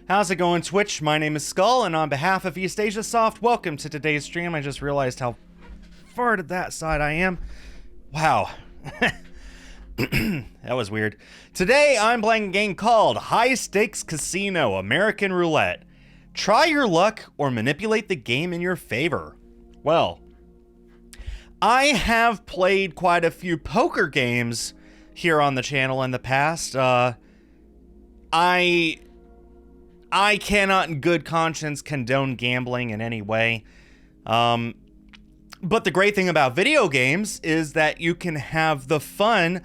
How's it going, Twitch? My name is Skull, and on behalf of East Asia Soft, welcome to today's stream. I just realized how far to that side I am. Wow. That was weird. Today, I'm playing a game called High Stakes Casino American Roulette. Try your luck or manipulate the game in your favor. Well, I have played quite a few poker games here on the channel in the past. I cannot in good conscience condone gambling in any way. But the great thing about video games is that you can have the fun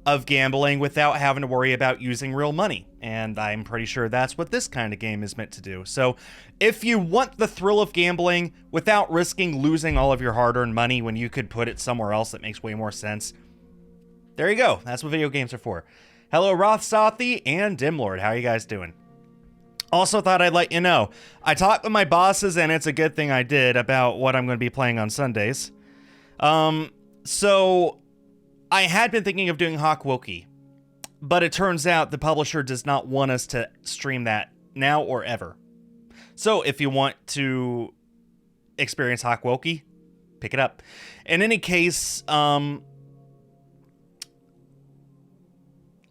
of gambling without having to worry about using real money. And I'm pretty sure that's what this kind of game is meant to do. So if you want the thrill of gambling without risking losing all of your hard-earned money when you could put it somewhere else that makes way more sense, there you go. That's what video games are for. Hello, Roth Sothi and Dimlord. How are you guys doing? Also thought I'd let you know, I talked with my bosses, and it's a good thing I did, about what I'm going to be playing on Sundays. So I had been thinking of doing Hawkwoki, but it turns out the publisher does not want us to stream that now or ever. So if you want to experience Hawkwoki, pick it up. In any case,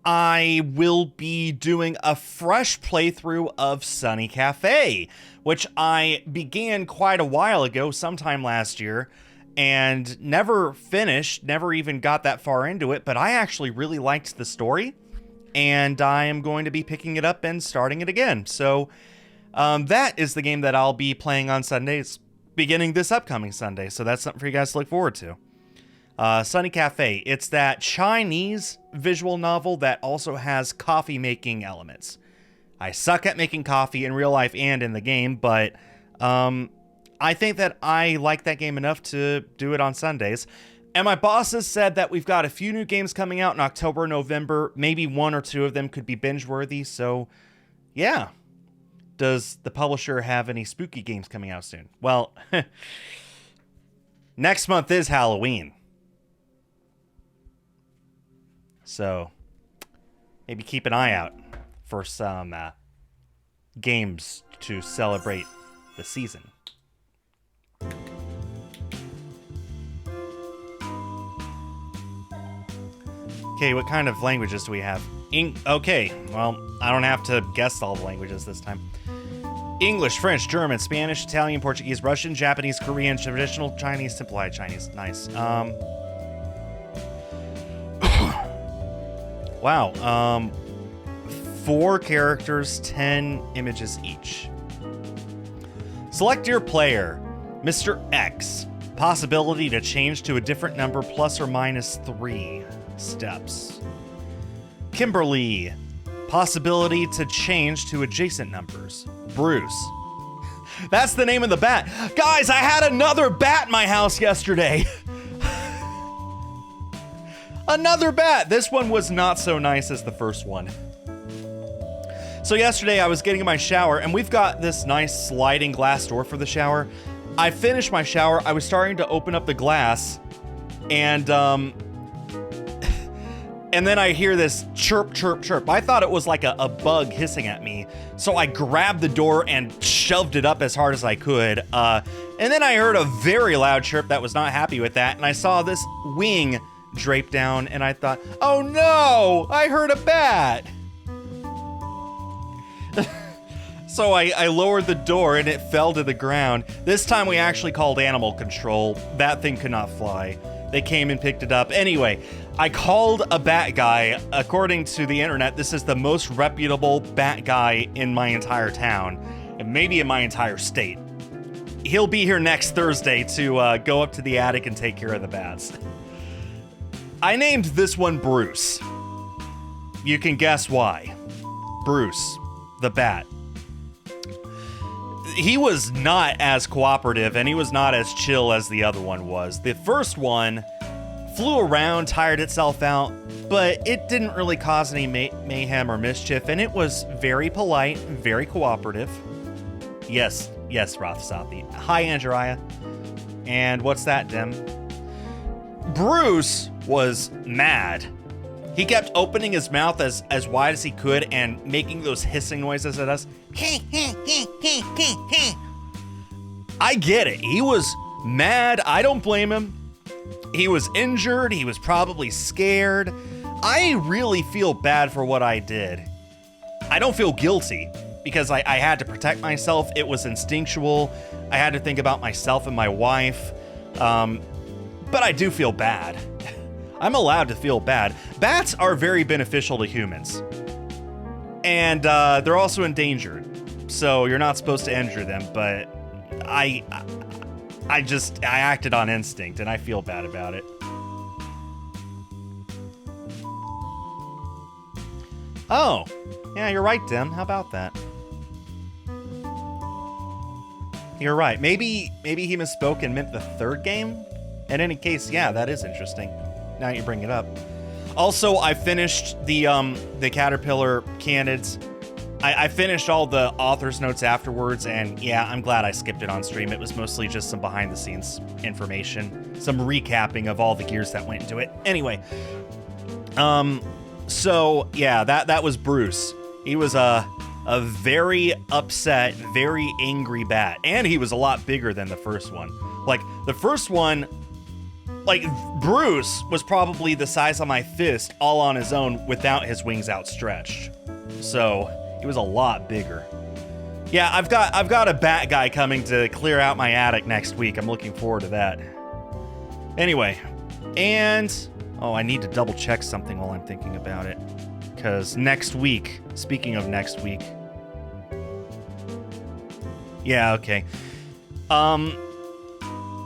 I will be doing a fresh playthrough of Sunny Cafe, which I began quite a while ago, sometime last year, and never finished, never even got that far into it, but I actually really liked the story, and I am going to be picking it up and starting it again. So that is the game that I'll be playing on Sundays, beginning this upcoming Sunday, so that's something for you guys to look forward to. Sunny Cafe. It's that Chinese visual novel that also has coffee making elements. I suck at making coffee in real life and in the game, but I think that I like that game enough to do it on Sundays. And my bosses said that we've got a few new games coming out in October, November. Maybe one or two of them could be binge-worthy, so yeah. Does the publisher have any spooky games coming out soon? Well, next month is Halloween. So, maybe keep an eye out for some games to celebrate the season. Okay, what kind of languages do we have? Okay, well, I don't have to guess all the languages this time. English, French, German, Spanish, Italian, Portuguese, Russian, Japanese, Korean, traditional Chinese, simplified Chinese. Nice. Wow, 4 characters, 10 images each. Select your player. Mr. X. Possibility to change to a different number plus or minus 3 steps. Kimberly. Possibility to change to adjacent numbers. Bruce. That's the name of the bat. Guys, I had another bat in my house yesterday. Another bat! This one was not so nice as the first one. So yesterday I was getting in my shower, and we've got this nice sliding glass door for the shower. I finished my shower, I was starting to open up the glass, and then I hear this chirp, chirp, chirp. I thought it was like a bug hissing at me, so I grabbed the door and shoved it up as hard as I could, and then I heard a very loud chirp that was not happy with that, and I saw this wing draped down, and I thought, oh no, I heard a bat. So I lowered the door and it fell to the ground. This time we actually called animal control. That thing could not fly. They came and picked it up. Anyway, I called a bat guy. According to the internet, this is the most reputable bat guy in my entire town, and maybe in my entire state. He'll be here next Thursday to go up to the attic and take care of the bats. I named this one Bruce. You can guess why. Bruce, the bat. He was not as cooperative, and he was not as chill as the other one was. The first one flew around, tired itself out, but it didn't really cause any mayhem or mischief, and it was very polite, very cooperative. Yes, Roth Sothi. Hi, Andrea. And what's that, Dim? Bruce was mad. He kept opening his mouth as wide as he could and making those hissing noises at us. I get it. He was mad. I don't blame him. He was injured. He was probably scared. I really feel bad for what I did. I don't feel guilty because I had to protect myself. It was instinctual. I had to think about myself and my wife. But I do feel bad. I'm allowed to feel bad. Bats are very beneficial to humans. And they're also endangered. So you're not supposed to injure them, but I acted on instinct and I feel bad about it. Oh, yeah, you're right, Dim. How about that? You're right. Maybe he misspoke and meant the third game? In any case, yeah, that is interesting. Now you bring it up. Also, I finished the Caterpillar Canids. I finished all the author's notes afterwards, and yeah, I'm glad I skipped it on stream. It was mostly just some behind-the-scenes information, some recapping of all the gears that went into it. Anyway, so yeah, that was Bruce. He was a very upset, very angry bat, and he was a lot bigger than the first one. Like, the first one, like, Bruce was probably the size of my fist all on his own without his wings outstretched. So he was a lot bigger. Yeah, I've got a bat guy coming to clear out my attic next week. I'm looking forward to that. Anyway, and oh, I need to double check something while I'm thinking about it. Because next week, speaking of next week. Yeah, okay.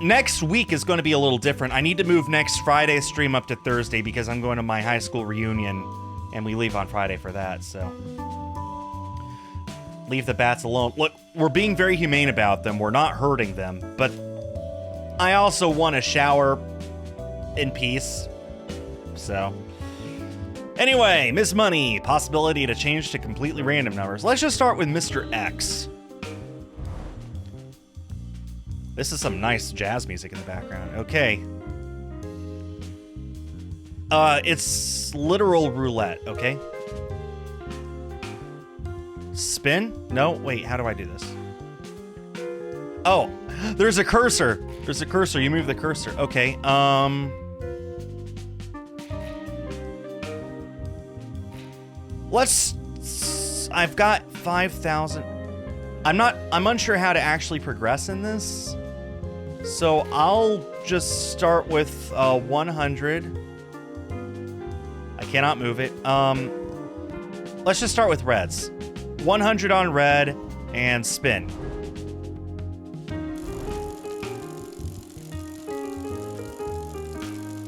Next week is going to be a little different. I need to move next Friday's stream up to Thursday because I'm going to my high school reunion and we leave on Friday for that, so. Leave the bats alone. Look, we're being very humane about them. We're not hurting them, but I also want to shower in peace. So, anyway, Miss Money, possibility to change to completely random numbers. Let's just start with Mr. X. This is some nice jazz music in the background. Okay. It's literal roulette, okay? Spin? No, wait, how do I do this? Oh, there's a cursor. There's a cursor. You move the cursor. Okay, I've got 5,000. I'm unsure how to actually progress in this. So I'll just start with 100. I cannot move it. Let's just start with reds. 100 on red and spin.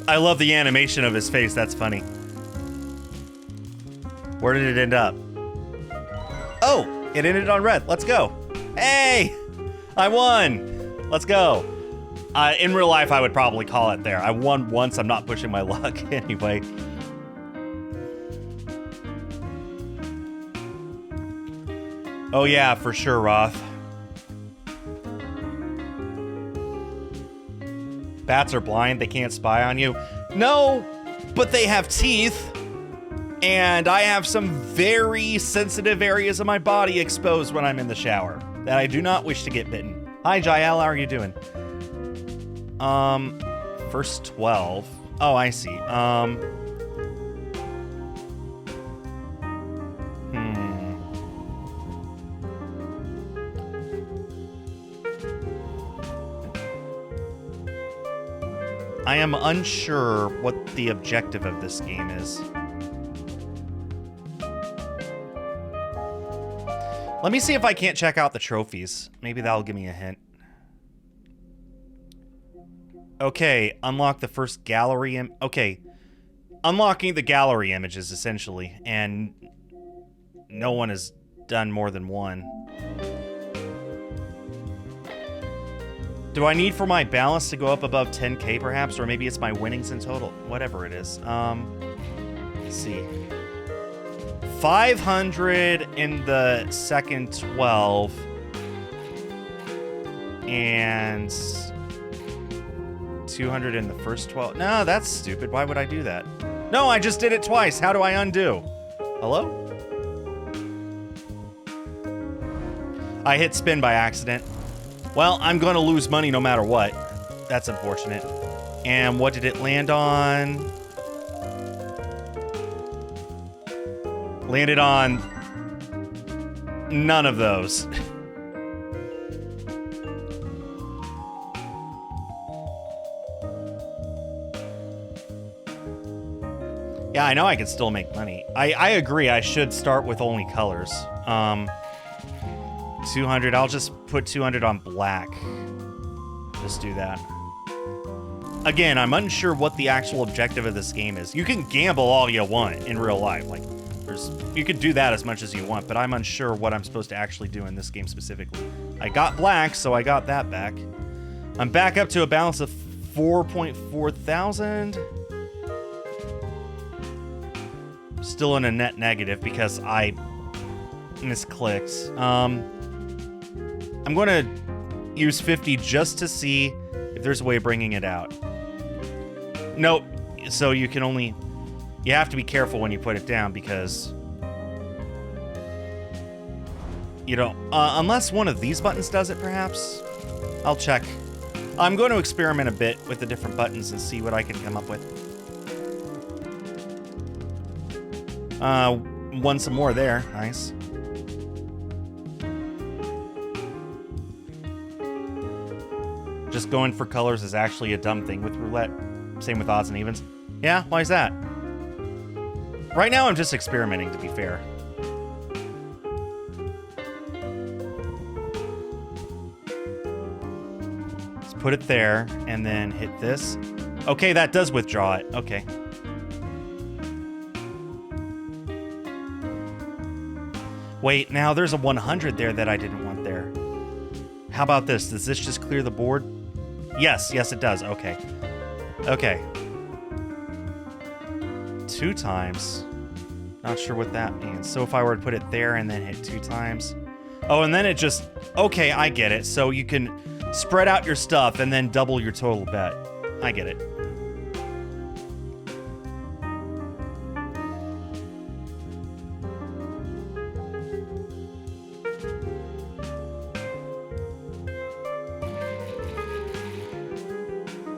I love the animation of his face. That's funny. Where did it end up? Oh, it ended on red. Let's go. Hey, I won. Let's go. In real life, I would probably call it there. I won once. I'm not pushing my luck anyway. Oh yeah, for sure, Roth. Bats are blind. They can't spy on you. No, but they have teeth. And I have some very sensitive areas of my body exposed when I'm in the shower that I do not wish to get bitten. Hi, Jael. How are you doing? First 12. Oh, I see. I am unsure what the objective of this game is. Let me see if I can't check out the trophies. Maybe that'll give me a hint. Okay, unlock the first gallery. Okay, unlocking the gallery images, essentially. And no one has done more than one. Do I need for my balance to go up above 10k perhaps? Or maybe it's my winnings in total? Whatever it is. Let's see. 500 in the second 12. And 200 in the first 12. No, that's stupid. Why would I do that? No, I just did it twice. How do I undo? Hello? I hit spin by accident. Well, I'm going to lose money no matter what. That's unfortunate. And what did it land on? Landed on none of those. Yeah, I know I can still make money. I agree, I should start with only colors. 200, I'll just put 200 on black. Just do that. Again, I'm unsure what the actual objective of this game is. You can gamble all you want in real life. Like, you can do that as much as you want, but I'm unsure what I'm supposed to actually do in this game specifically. I got black, so I got that back. I'm back up to a balance of 4.4 thousand. Still in a net negative because I misclicked. I'm going to use 50 just to see if there's a way of bringing it out. Nope. So you can only... You have to be careful when you put it down because... You don't... unless one of these buttons does it, perhaps? I'll check. I'm going to experiment a bit with the different buttons and see what I can come up with. Won some more there. Nice. Just going for colors is actually a dumb thing with roulette. Same with odds and evens. Yeah, why is that? Right now I'm just experimenting, to be fair. Let's put it there, and then hit this. Okay, that does withdraw it. Okay. Wait, now there's a 100 there that I didn't want there. How about this? Does this just clear the board? Yes, yes it does. Okay. Okay. 2 times. Not sure what that means. So if I were to put it there and then hit 2 times. Oh, and then it just... Okay, I get it. So you can spread out your stuff and then double your total bet. I get it.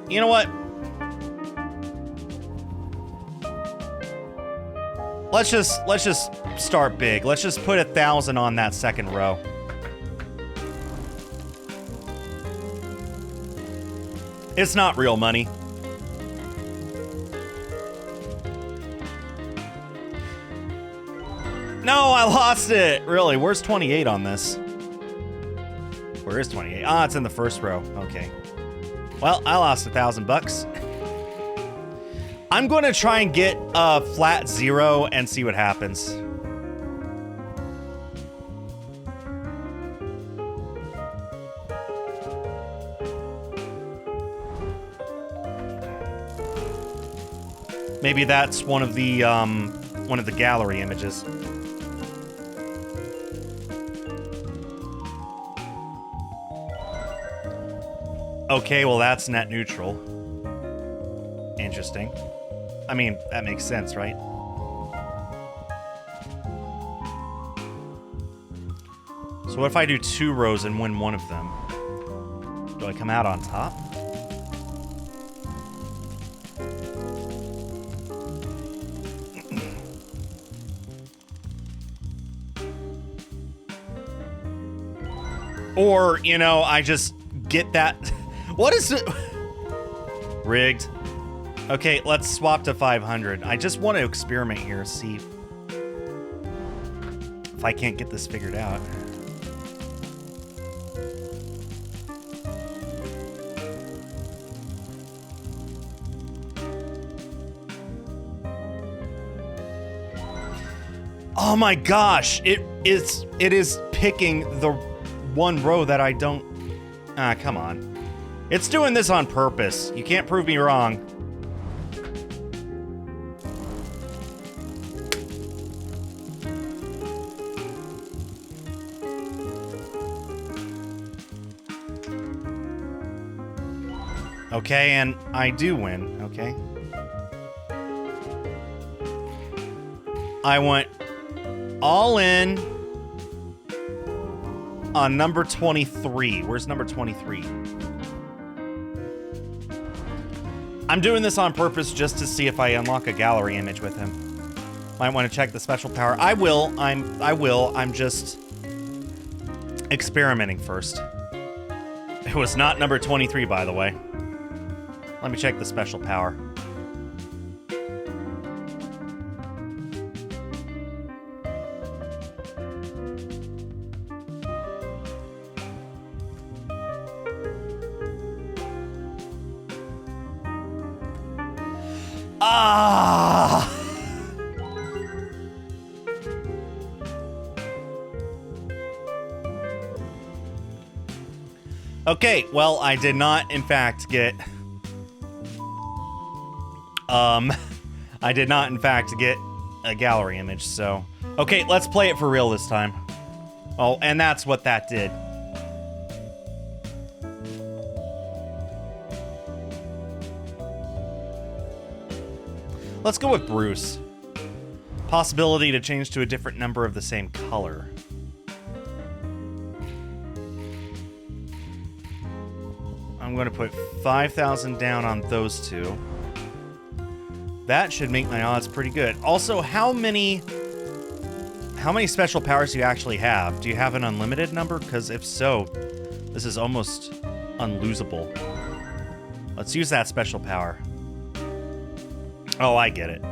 You know what? Let's just start big. Let's just put 1,000 on that second row. It's not real money. No, I lost it. Really? Where's 28 on this? Where is 28? Ah, it's in the first row. Okay. Well, I lost $1,000. I'm going to try and get a flat 0 and see what happens. Maybe that's one of the gallery images. Okay, well that's net neutral. Interesting. I mean, that makes sense, right? So what if I do 2 rows and win one of them? Do I come out on top? Or, you know, I just get that... What is it? Rigged. Okay, let's swap to 500. I just want to experiment here, see if I can't get this figured out. Oh my gosh, it is picking the one row that I don't... Ah, come on. It's doing this on purpose. You can't prove me wrong. Okay, and I do win, okay. I went all in on number 23. Where's number 23? I'm doing this on purpose just to see if I unlock a gallery image with him. Might want to check the special power. I will. I'm just experimenting first. It was not number 23, by the way. Let me check the special power. Ah! Okay, well, I did not, in fact, get... I did not, in fact, get a gallery image, so... Okay, let's play it for real this time. Oh, and that's what that did. Let's go with Bruce. Possibility to change to a different number of the same color. I'm going to put 5,000 down on those two. That should make my odds pretty good. Also, how many special powers do you actually have? Do you have an unlimited number? Because if so, this is almost unlosable. Let's use that special power. Oh, I get it.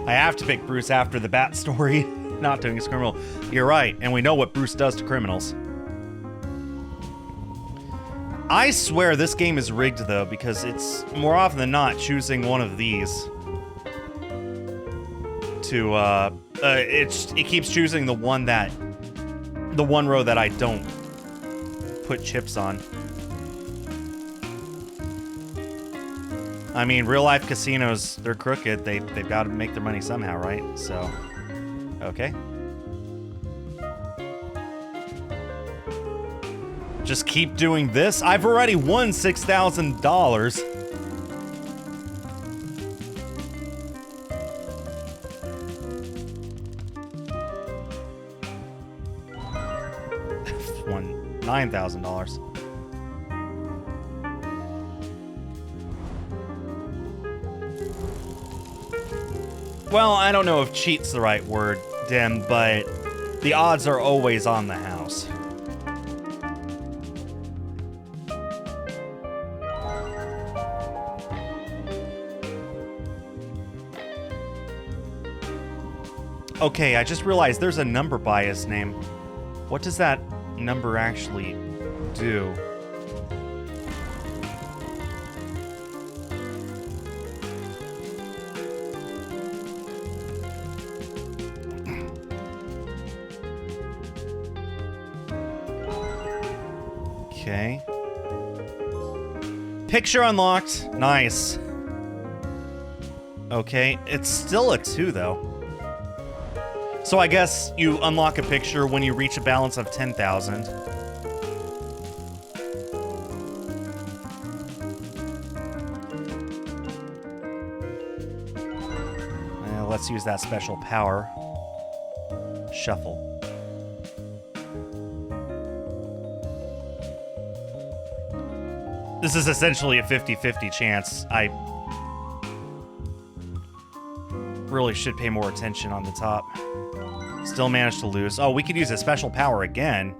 I have to pick Bruce after the Bat story. Not doing his criminal. You're right, and we know what Bruce does to criminals. I swear this game is rigged, though, because it's more often than not choosing one of these to, it keeps choosing the one row that I don't put chips on. I mean, real-life casinos, they're crooked. They've got to make their money somehow, right? So, okay. Just keep doing this. I've already won $6,000. Won $9,000. Well, I don't know if cheat's the right word, Dim, but the odds are always on the house. Okay, I just realized there's a number by his name. What does that number actually do? Okay. Picture unlocked. Nice. Okay, it's still a 2, though. So I guess you unlock a picture when you reach a balance of 10,000. Let's use that special power. Shuffle. This is essentially a 50-50 chance. I really should pay more attention on the top. Still managed to lose. Oh, we could use a special power again.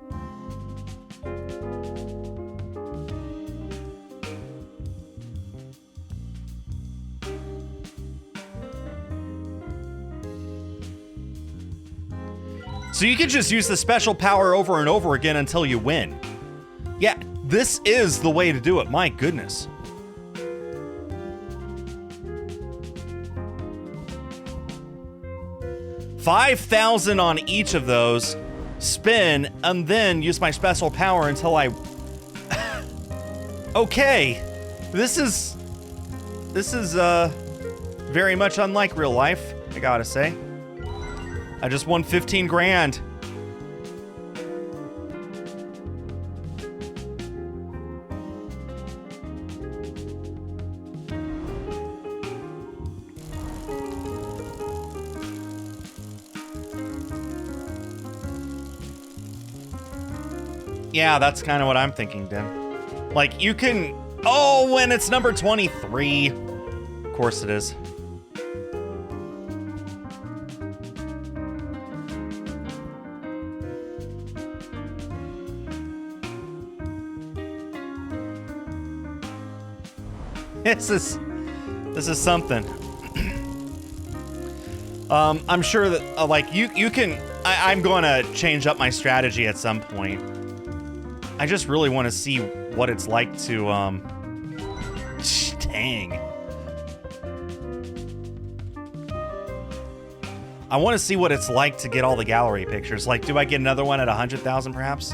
So you could just use the special power over and over again until you win. Yeah, this is the way to do it. My goodness. $5,000 on each of those, spin, and then use my special power until I... Okay. This is very much unlike real life, I gotta say. I just won 15 grand. Yeah, that's kind of what I'm thinking, Dim. Like, you can... Oh, when it's number 23. Of course it is. This is something. I'm sure that, like, you can... I'm going to change up my strategy at some point. I just really want to see what it's like to, dang. I want to see what it's like to get all the gallery pictures. Like, do I get another one at 100,000 perhaps?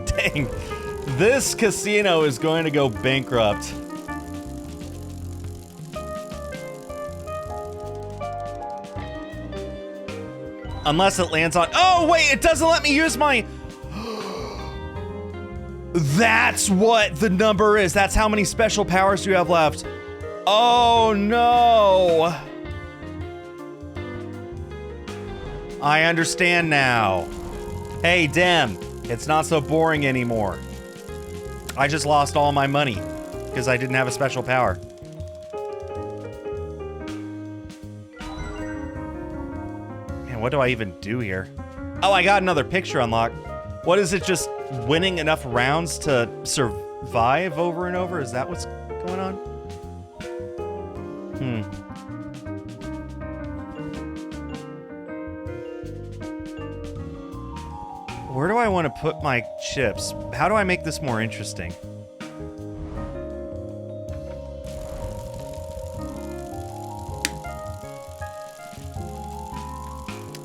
Dang. This casino is going to go bankrupt. Unless it lands on... Oh, wait, it doesn't let me use my... That's what the number is. That's how many special powers you have left. Oh, no. I understand now. Hey, Dem, it's not so boring anymore. I just lost all my money because I didn't have a special power. What do I even do here? Oh, I got another picture unlocked. What is it, just winning enough rounds to survive over and over? Is that what's going on? Where do I want to put my chips? How do I make this more interesting?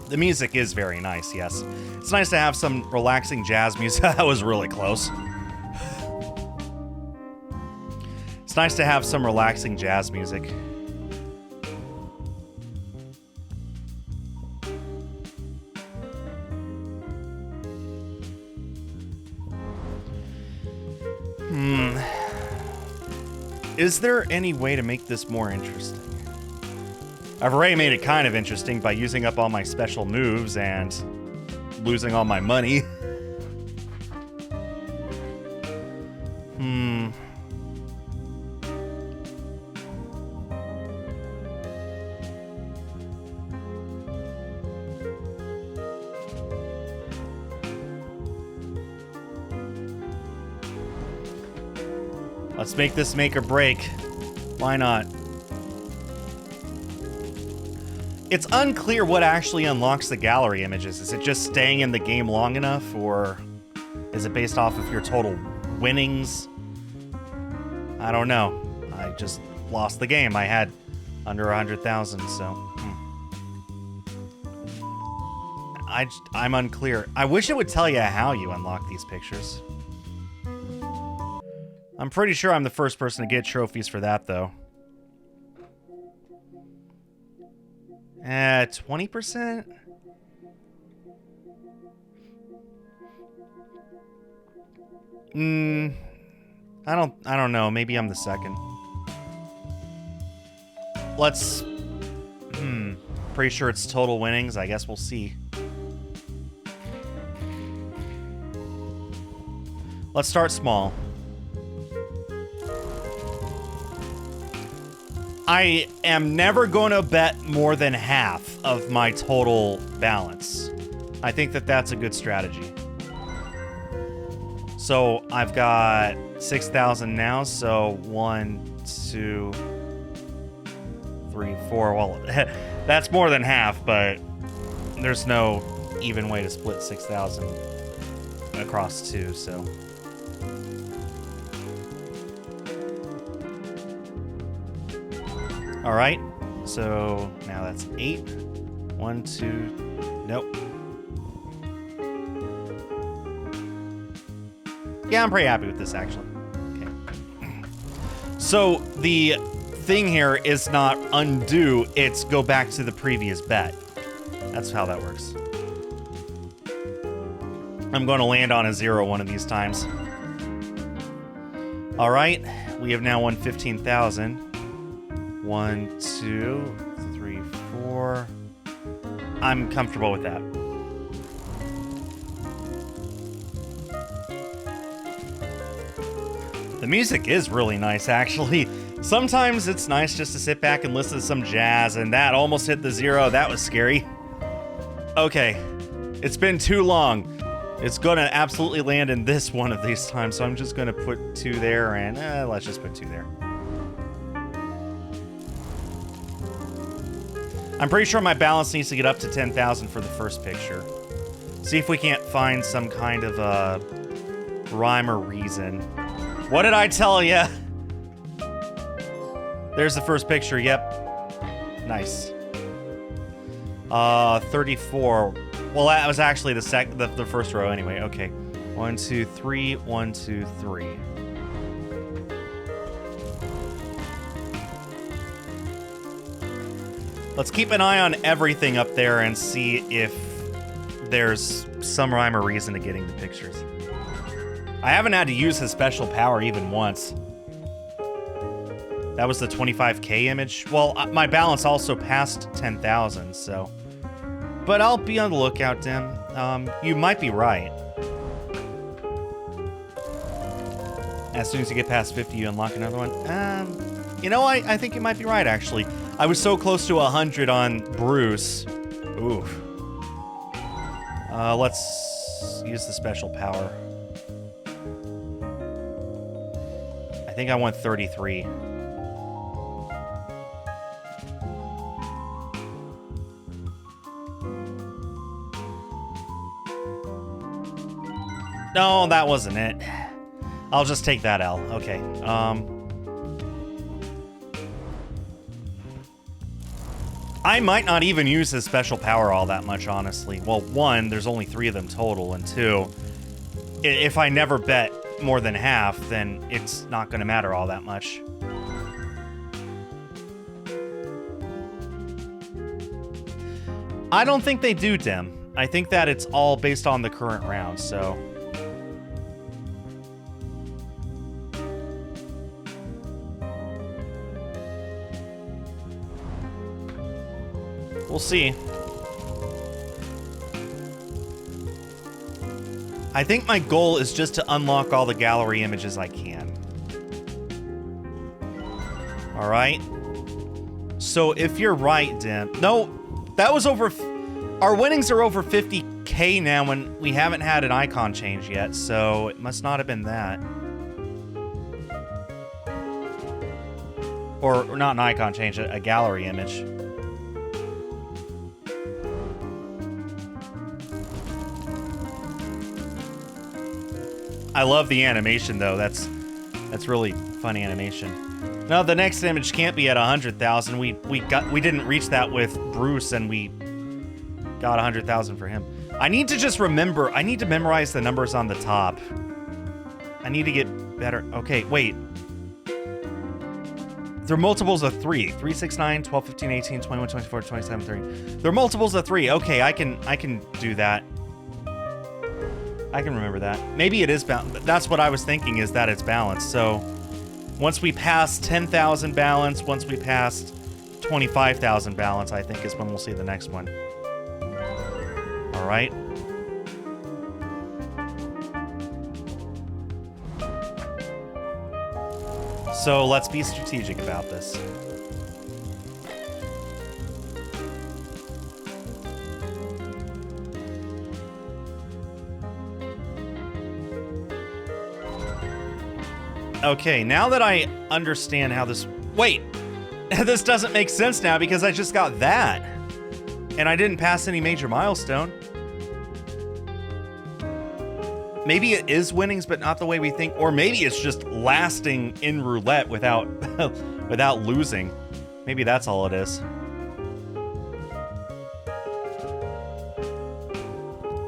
The music is very nice, yes. It's nice to have some relaxing jazz music. That was really close. It's nice to have some relaxing jazz music. Is there any way to make this more interesting? I've already made it kind of interesting by using up all my special moves and losing all my money. Let's make this make or break. Why not? It's unclear what actually unlocks the gallery images. Is it just staying in the game long enough, or is it based off of your total winnings? I don't know. I just lost the game. I had under 100,000, so... I'm unclear. I wish it would tell you how you unlock these pictures. I'm pretty sure I'm the first person to get trophies for that, though. 20%? I don't know. Maybe I'm the second. Let's... Pretty sure it's total winnings. I guess we'll see. Let's start small. I am never going to bet more than half of my total balance. I think that that's a good strategy. So I've got 6,000 now, so 1, 2, 3, 4. Well, that's more than half, but there's no even way to split 6,000 across two, so... All right, so now that's 8. 1, 2, nope. Yeah, I'm pretty happy with this, actually. Okay. So the thing here is not undo, it's go back to the previous bet. That's how that works. I'm going to land on a 0 one of these times. All right, we have now won 15,000. 1, 2, 3, 4. I'm comfortable with that. The music is really nice, actually. Sometimes it's nice just to sit back and listen to some jazz, and that almost hit the 0. That was scary. Okay, it's been too long. It's gonna absolutely land in this one of these times, so I'm just gonna put 2 there, and let's just put 2 there. I'm pretty sure my balance needs to get up to 10,000 for the first picture. See if we can't find some kind of rhyme or reason. What did I tell ya? There's the first picture, yep. Nice. 34. Well, that was actually the first row anyway. Okay. 1, 2, 3. 1, 2, 3. Let's keep an eye on everything up there and see if there's some rhyme or reason to getting the pictures. I haven't had to use his special power even once. That was the 25K image. Well, my balance also passed 10,000, so... But I'll be on the lookout, Dim. You might be right. As soon as you get past 50, you unlock another one. You know, I think you might be right, actually. I was so close to 100 on Bruce. Oof. Let's use the special power. I think I want 33. No, that wasn't it. I'll just take that L. Okay. I might not even use his special power all that much, honestly. Well, 1, there's only 3 of them total, and 2, if I never bet more than half, then it's not going to matter all that much. I don't think they do, Dim. I think that it's all based on the current round, so... We'll see. I think my goal is just to unlock all the gallery images I can. All right. So if you're right, Dim... No, that was over... Our winnings are over 50K now and we haven't had an icon change yet, so it must not have been that. Or not an icon change, a gallery image. I love the animation, though. That's really fun animation. No, the next image can't be at 100,000. We didn't reach that with Bruce, and we got 100,000 for him. I need to just remember. I need to memorize the numbers on the top. I need to get better. Okay, wait. They're multiples of 3. 3, 6, 9, 12, 15, 18, 21, 24, 27, 30. They're multiples of 3. Okay, I can do that. I can remember that. Maybe it is balanced. That's what I was thinking, is that it's balanced. So once we pass 10,000 balance, once we pass 25,000 balance, I think is when we'll see the next one. All right. So let's be strategic about this. Okay, now that I understand how this... Wait! This doesn't make sense now because I just got that. And I didn't pass any major milestone. Maybe it is winnings, but not the way we think. Or maybe it's just lasting in roulette without, without losing. Maybe that's all it is.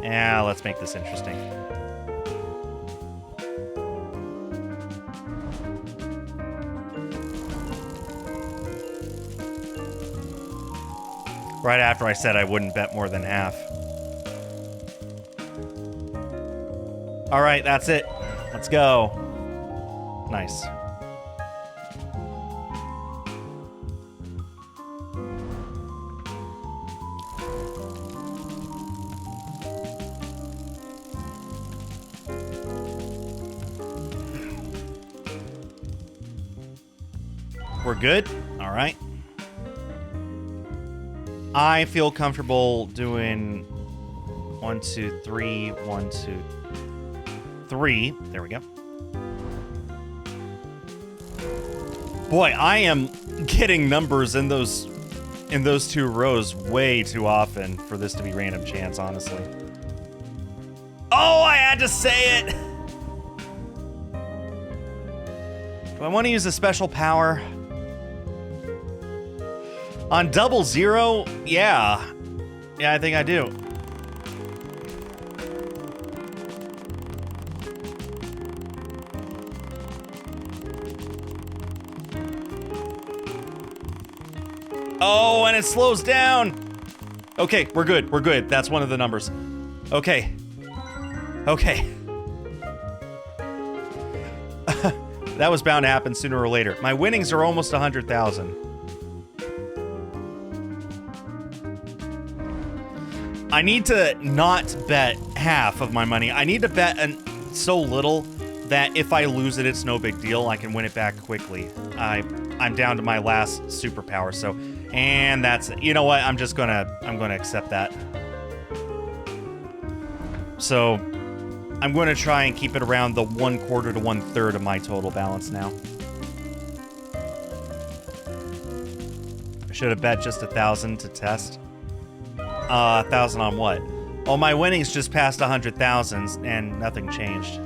Yeah, let's make this interesting. Right after I said I wouldn't bet more than half. All right, that's it. Let's go. Nice. We're good? All right. I feel comfortable doing 1, 2, 3, 1, 2, 3. There we go. Boy, I am getting numbers in those 2 rows way too often for this to be random chance, honestly. Oh, I had to say it! Do I want to use a special power? On 00? Yeah. Yeah, I think I do. Oh, and it slows down. Okay, we're good. We're good. That's one of the numbers. Okay. Okay. That was bound to happen sooner or later. My winnings are almost 100,000. I need to not bet half of my money. I need to bet so little that if I lose it, it's no big deal. I can win it back quickly. I'm down to my last superpower, so, and that's it. You know what? I'm gonna accept that. So, I'm gonna try and keep it around the 1/4 to 1/3 of my total balance now. I should have bet just 1,000 to test. 1,000 on what? Well, my winnings just passed 100,000 and nothing changed.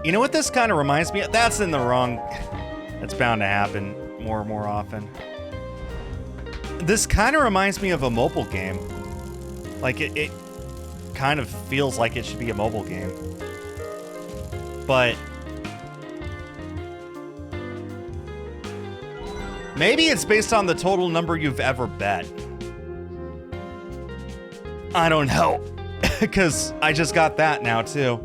You know what this kind of reminds me of? That's in the wrong... That's bound to happen more and more often. This kind of reminds me of a mobile game. Like, it kind of feels like it should be a mobile game. But... maybe it's based on the total number you've ever bet. I don't know. Because I just got that now, too.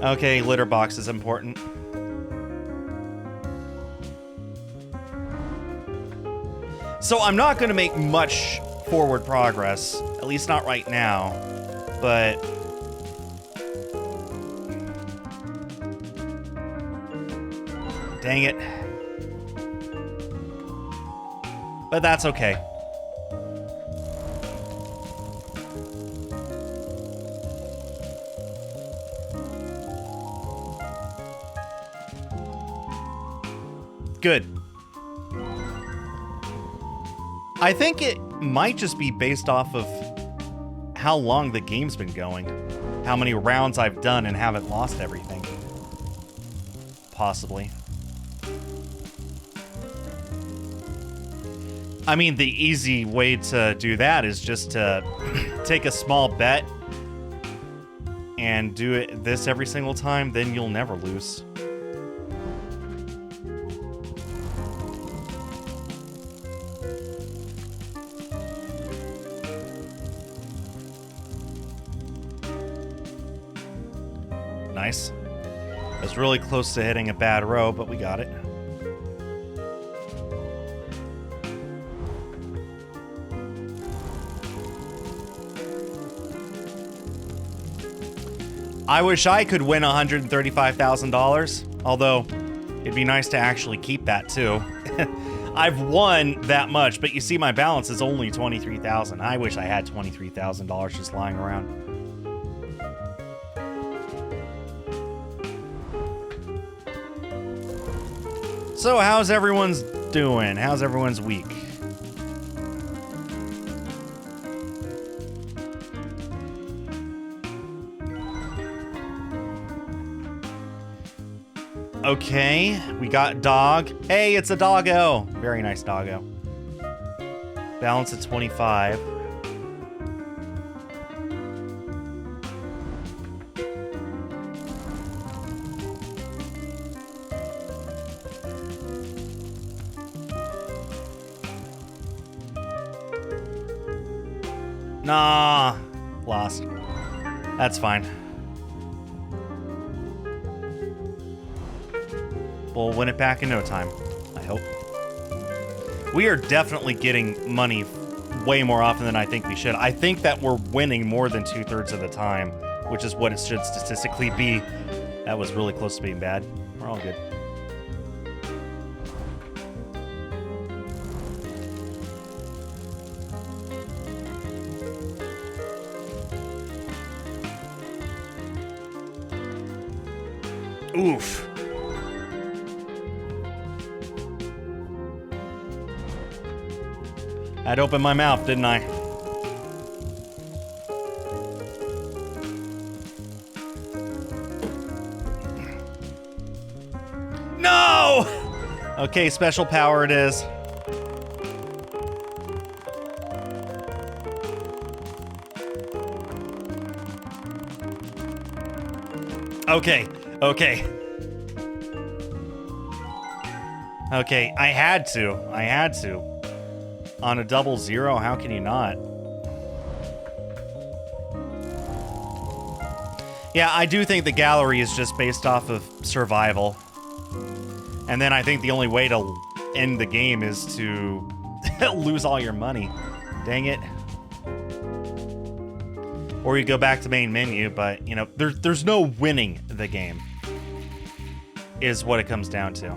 Okay, litter box is important. So I'm not going to make much forward progress, at least not right now, but... dang it. But that's okay. Good. I think it might just be based off of how long the game's been going. How many rounds I've done and haven't lost everything. Possibly. I mean, the easy way to do that is just to take a small bet and do this every single time, then you'll never lose. Nice. I was really close to hitting a bad row, but we got it. I wish I could win $135,000, although it'd be nice to actually keep that too. I've won that much, but you see my balance is only $23,000. I wish I had $23,000 just lying around. So how's everyone's doing? How's everyone's week? Okay, we got dog. Hey, it's a doggo. Very nice doggo. Balance at 25. Nah, lost. That's fine. We'll win it back in no time, I hope. We are definitely getting money way more often than I think we should. I think that we're winning more than 2/3 of the time, which is what it should statistically be. That was really close to being bad. We're all good. Oof. I'd open my mouth, didn't I? No! Okay, special power it is. Okay, okay. Okay, I had to. On a double zero, how can you not? Yeah, I do think the gallery is just based off of survival. And then I think the only way to end the game is to lose all your money. Dang it. Or you go back to main menu, but, you know, there's no winning the game, is what it comes down to.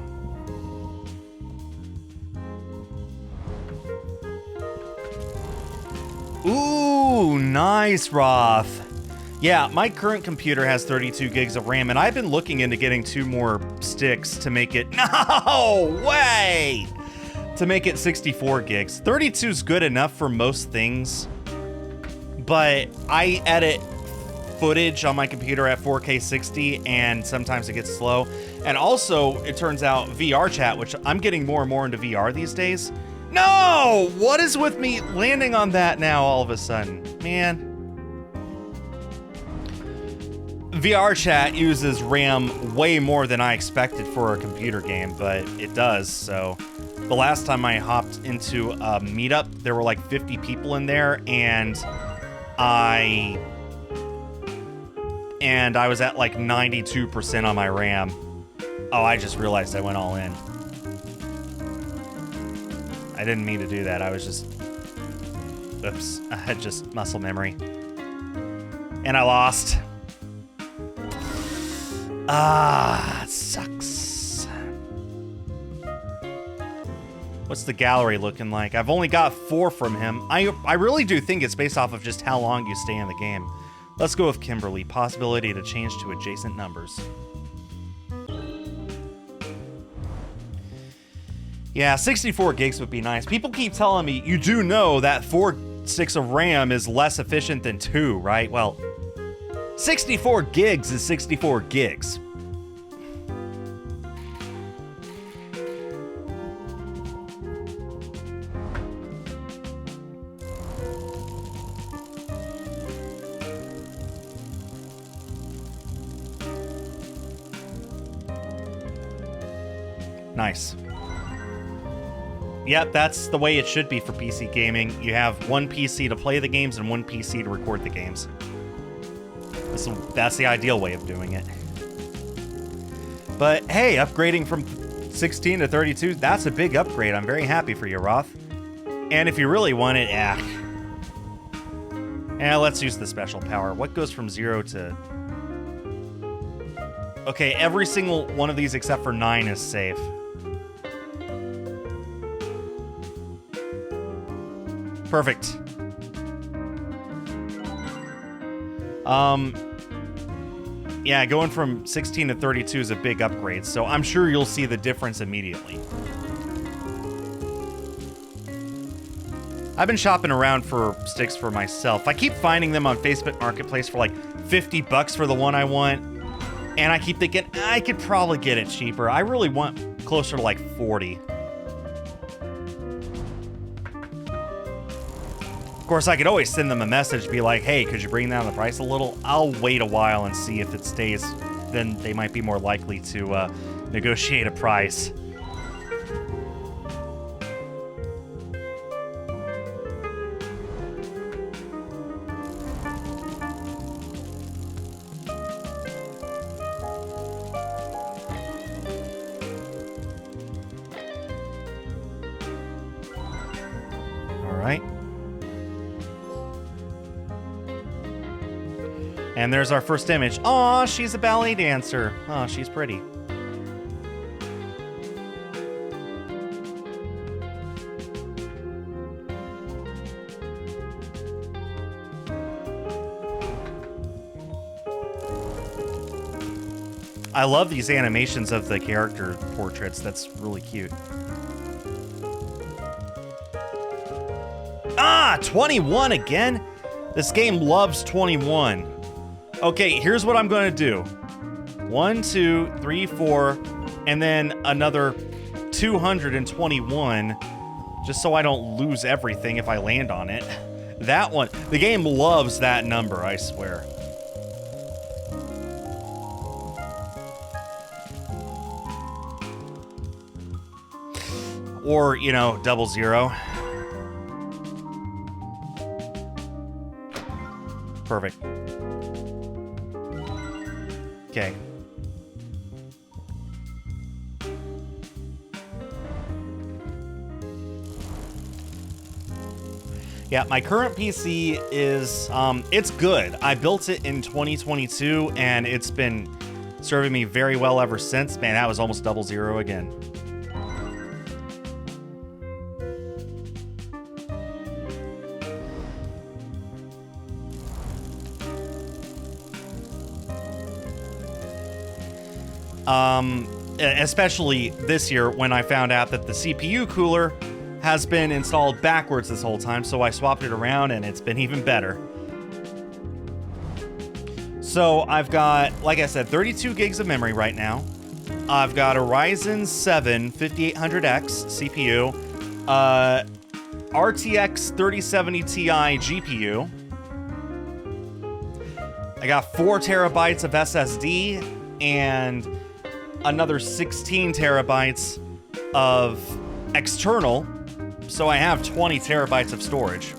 Ooh, nice, Roth. Yeah, my current computer has 32 gigs of RAM, and I've been looking into getting 2 more sticks to make it... No way! To make it 64 gigs. 32 is good enough for most things, but I edit footage on my computer at 4K 60, and sometimes it gets slow. And also, it turns out VR chat, which I'm getting more and more into VR these days. No! What is with me landing on that now all of a sudden? Man. VR chat uses RAM way more than I expected for a computer game, but it does, so. The last time I hopped into a meetup, there were like 50 people in there, and I was at like 92% on my RAM. Oh, I just realized I went all in. I didn't mean to do that. I was just... Oops. I had just muscle memory. And I lost. Ah, it sucks. What's the gallery looking like? I've only got 4 from him. I really do think it's based off of just how long you stay in the game. Let's go with Kimberly. Possibility to change to adjacent numbers. Yeah, 64 gigs would be nice. People keep telling me, you do know that 4 sticks of RAM is less efficient than 2, right? Well, 64 gigs is 64 gigs. Nice. Yep, that's the way it should be for PC gaming. You have one PC to play the games and one PC to record the games. That's the ideal way of doing it. But hey, upgrading from 16 to 32, that's a big upgrade. I'm very happy for you, Roth. And if you really want it, let's use the special power. What goes from 0 to... Okay, every single one of these except for 9 is safe. Perfect. Yeah, going from 16 to 32 is a big upgrade, so I'm sure you'll see the difference immediately. I've been shopping around for sticks for myself. I keep finding them on Facebook Marketplace for like 50 bucks for the one I want, and I keep thinking, I could probably get it cheaper. I really want closer to like 40. Of course, I could always send them a message, be like, hey, could you bring down the price a little? I'll wait a while and see if it stays. Then they might be more likely to negotiate a price. And there's our first image. Aw, she's a ballet dancer. Oh, she's pretty. I love these animations of the character portraits. That's really cute. Ah, 21 again? This game loves 21. Okay, here's what I'm going to do. 1, 2, 3, 4, and then another 221, just so I don't lose everything if I land on it. That one, the game loves that number, I swear. Or, you know, 00. Perfect. Okay. Yeah, my current PC is, it's good. I built it in 2022, and it's been serving me very well ever since. Man, that was almost 00 again. Especially this year when I found out that the CPU cooler has been installed backwards this whole time, so I swapped it around and it's been even better. So I've got, like I said, 32 gigs of memory right now. I've got a Ryzen 7 5800X CPU, RTX 3070 Ti GPU. I got 4 terabytes of SSD and another 16 terabytes of external, so I have 20 terabytes of storage,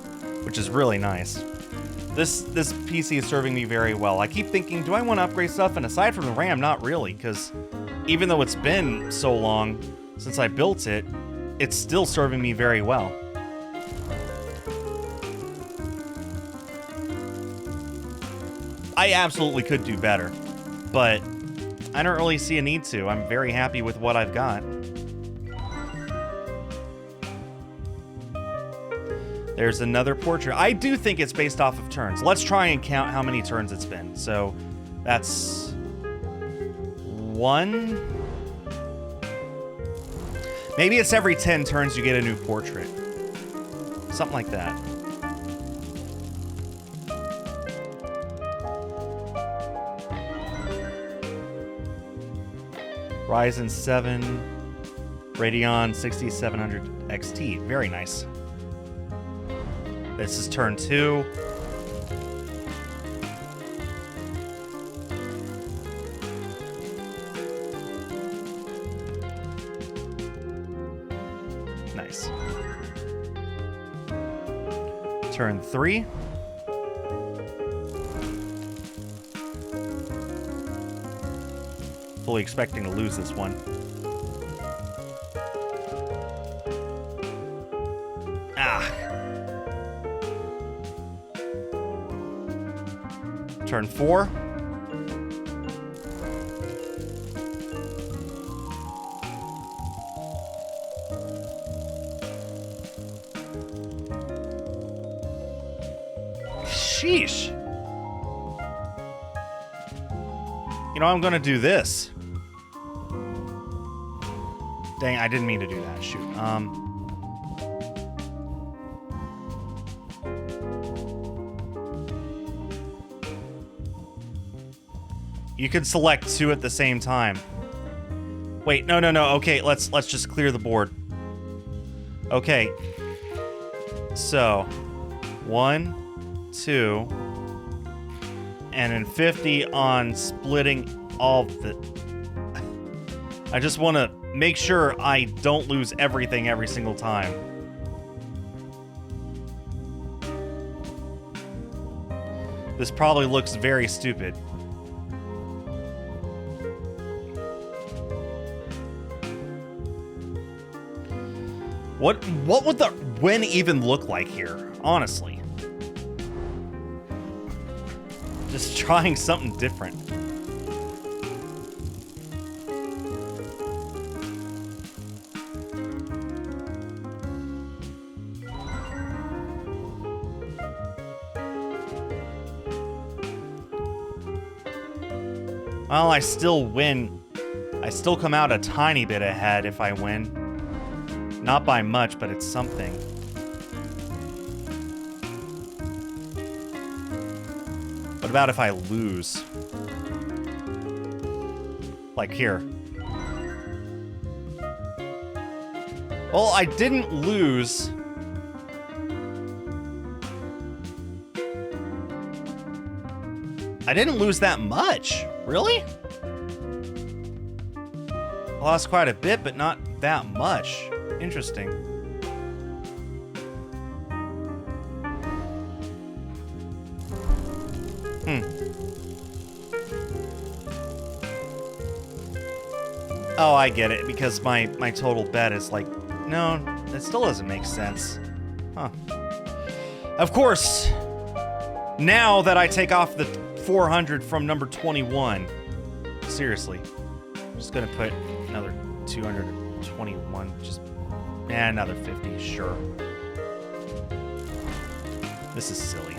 which is really nice. This PC is serving me very well. I keep thinking, do I want to upgrade stuff? And aside from the RAM, not really, because even though it's been so long since I built it, it's still serving me very well. I absolutely could do better, but I don't really see a need to. I'm very happy with what I've got. There's another portrait. I do think it's based off of turns. Let's try and count how many turns it's been. So that's 1. Maybe it's every 10 turns you get a new portrait. Something like that. Ryzen 7, Radeon 6700 XT. Very nice. This is turn 2. Nice. Turn 3. Fully expecting to lose this one. Ah. Turn 4. Sheesh. You know, I'm gonna do this. Dang, I didn't mean to do that. Shoot. You could select 2 at the same time. Wait, no. Okay, let's just clear the board. Okay. So, 1, 2, and then 50 on splitting all the... I just want to make sure I don't lose everything every single time. This probably looks very stupid. What would the win even look like here, honestly? Just trying something different. Well, I still win. I still come out a tiny bit ahead if I win. Not by much, but it's something. What about if I lose? Like here. Well, I didn't lose. I didn't lose that much. Really? I lost quite a bit, but not that much. Interesting. Oh, I get it, because my total bet is like, no, it still doesn't make sense. Huh. Of course, now that I take off the 400 from number 21, seriously, I'm just gonna put another 221, just, another 50, sure. This is silly.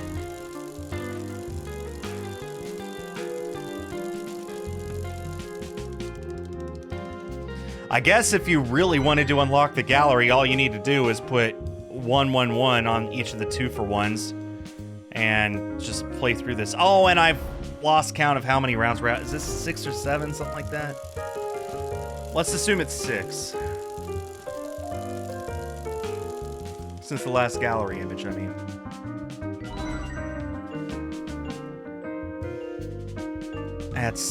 I guess if you really wanted to unlock the gallery, all you need to do is put 111 on each of the 2-for-1s and just play through this. Oh, and I've lost count of how many rounds we're at. Is this 6 or 7, something like that? Let's assume it's 6. Since the last gallery image, I mean. That's,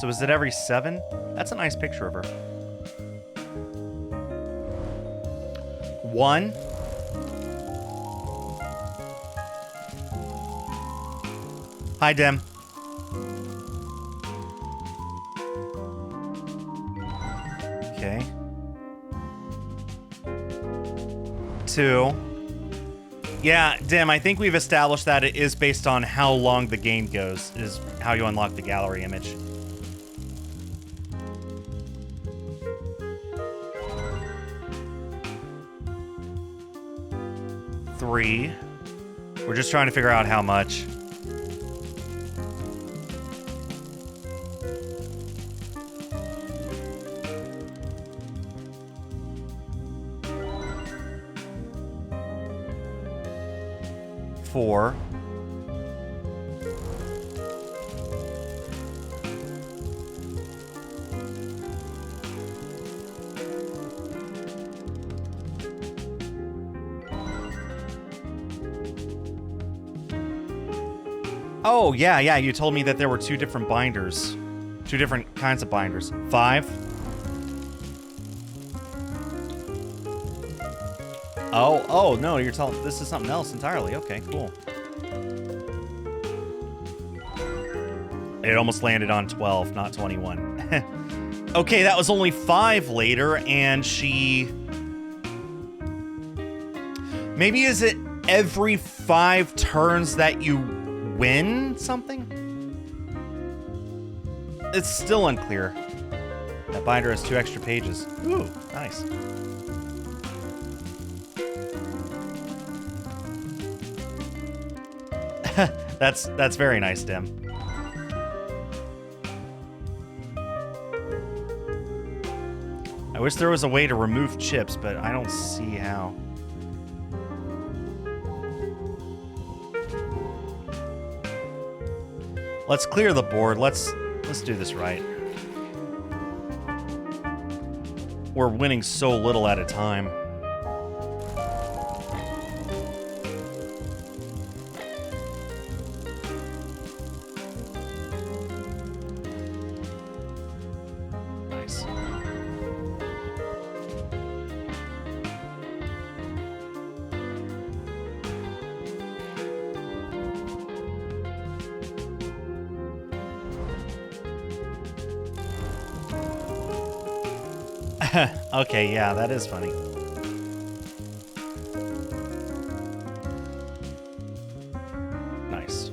so is it every 7? That's a nice picture of her. 1. Hi, Dem. Okay. 2. Yeah, Dem, I think we've established that it is based on how long the game goes, is how you unlock the gallery image. 3. We're just trying to figure out how much. 4. Oh, yeah, you told me that there were 2 different binders. 2 different kinds of binders. 5. Oh, no, you're telling... This is something else entirely. Okay, cool. It almost landed on 12, not 21. Okay, that was only 5 later, and she... Maybe is it every 5 turns that you win something? It's still unclear. That binder has 2 extra pages. Ooh, nice. That's very nice, Dim. I wish there was a way to remove chips, but I don't see how. Let's clear the board. Let's do this right. We're winning so little at a time. Nice. Okay, yeah, that is funny. Nice.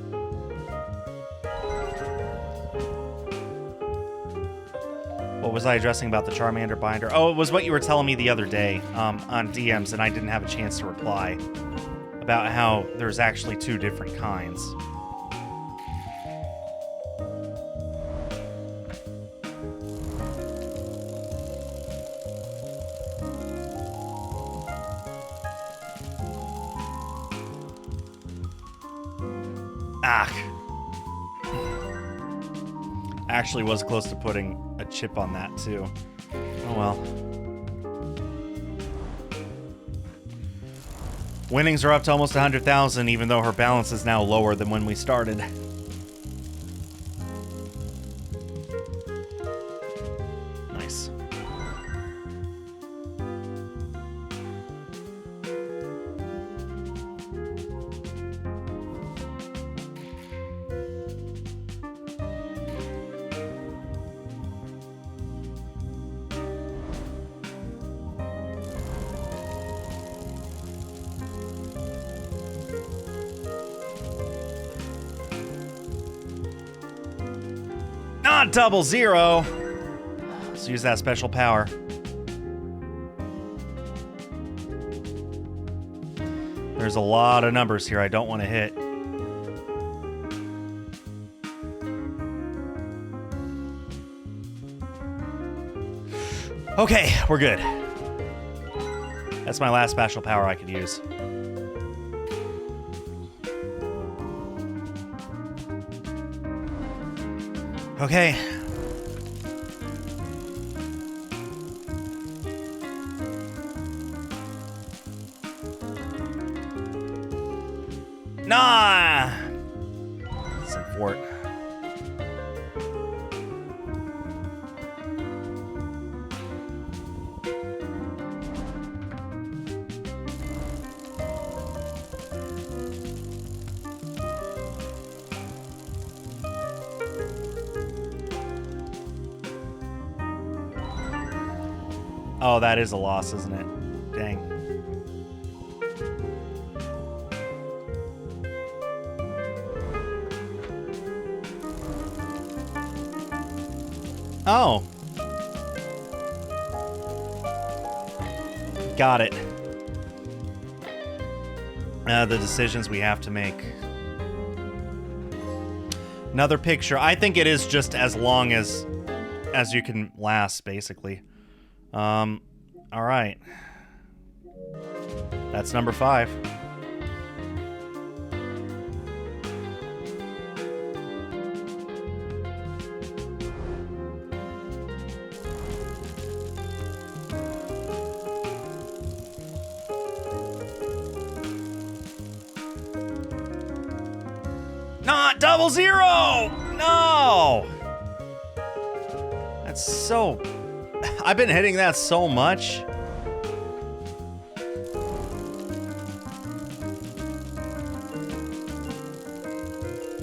What was I addressing about the Charmander binder? Oh, it was what you were telling me the other day on DMs, and I didn't have a chance to reply. About how there's actually 2 different kinds. Ah. Actually was close to putting a chip on that too. Oh well. Winnings are up to almost 100,000, even though her balance is now lower than when we started. Nice. Not 00. Let's use that special power. There's a lot of numbers here I don't want to hit. Okay, we're good. That's my last special power I could use. Okay. Nah! Some fort. Oh, that is a loss, isn't it? Dang. Oh. Got it. The decisions we have to make. Another picture. I think it is just as long as you can last, basically. All right. That's number 5. Not 00! No! That's so... I've been hitting that so much.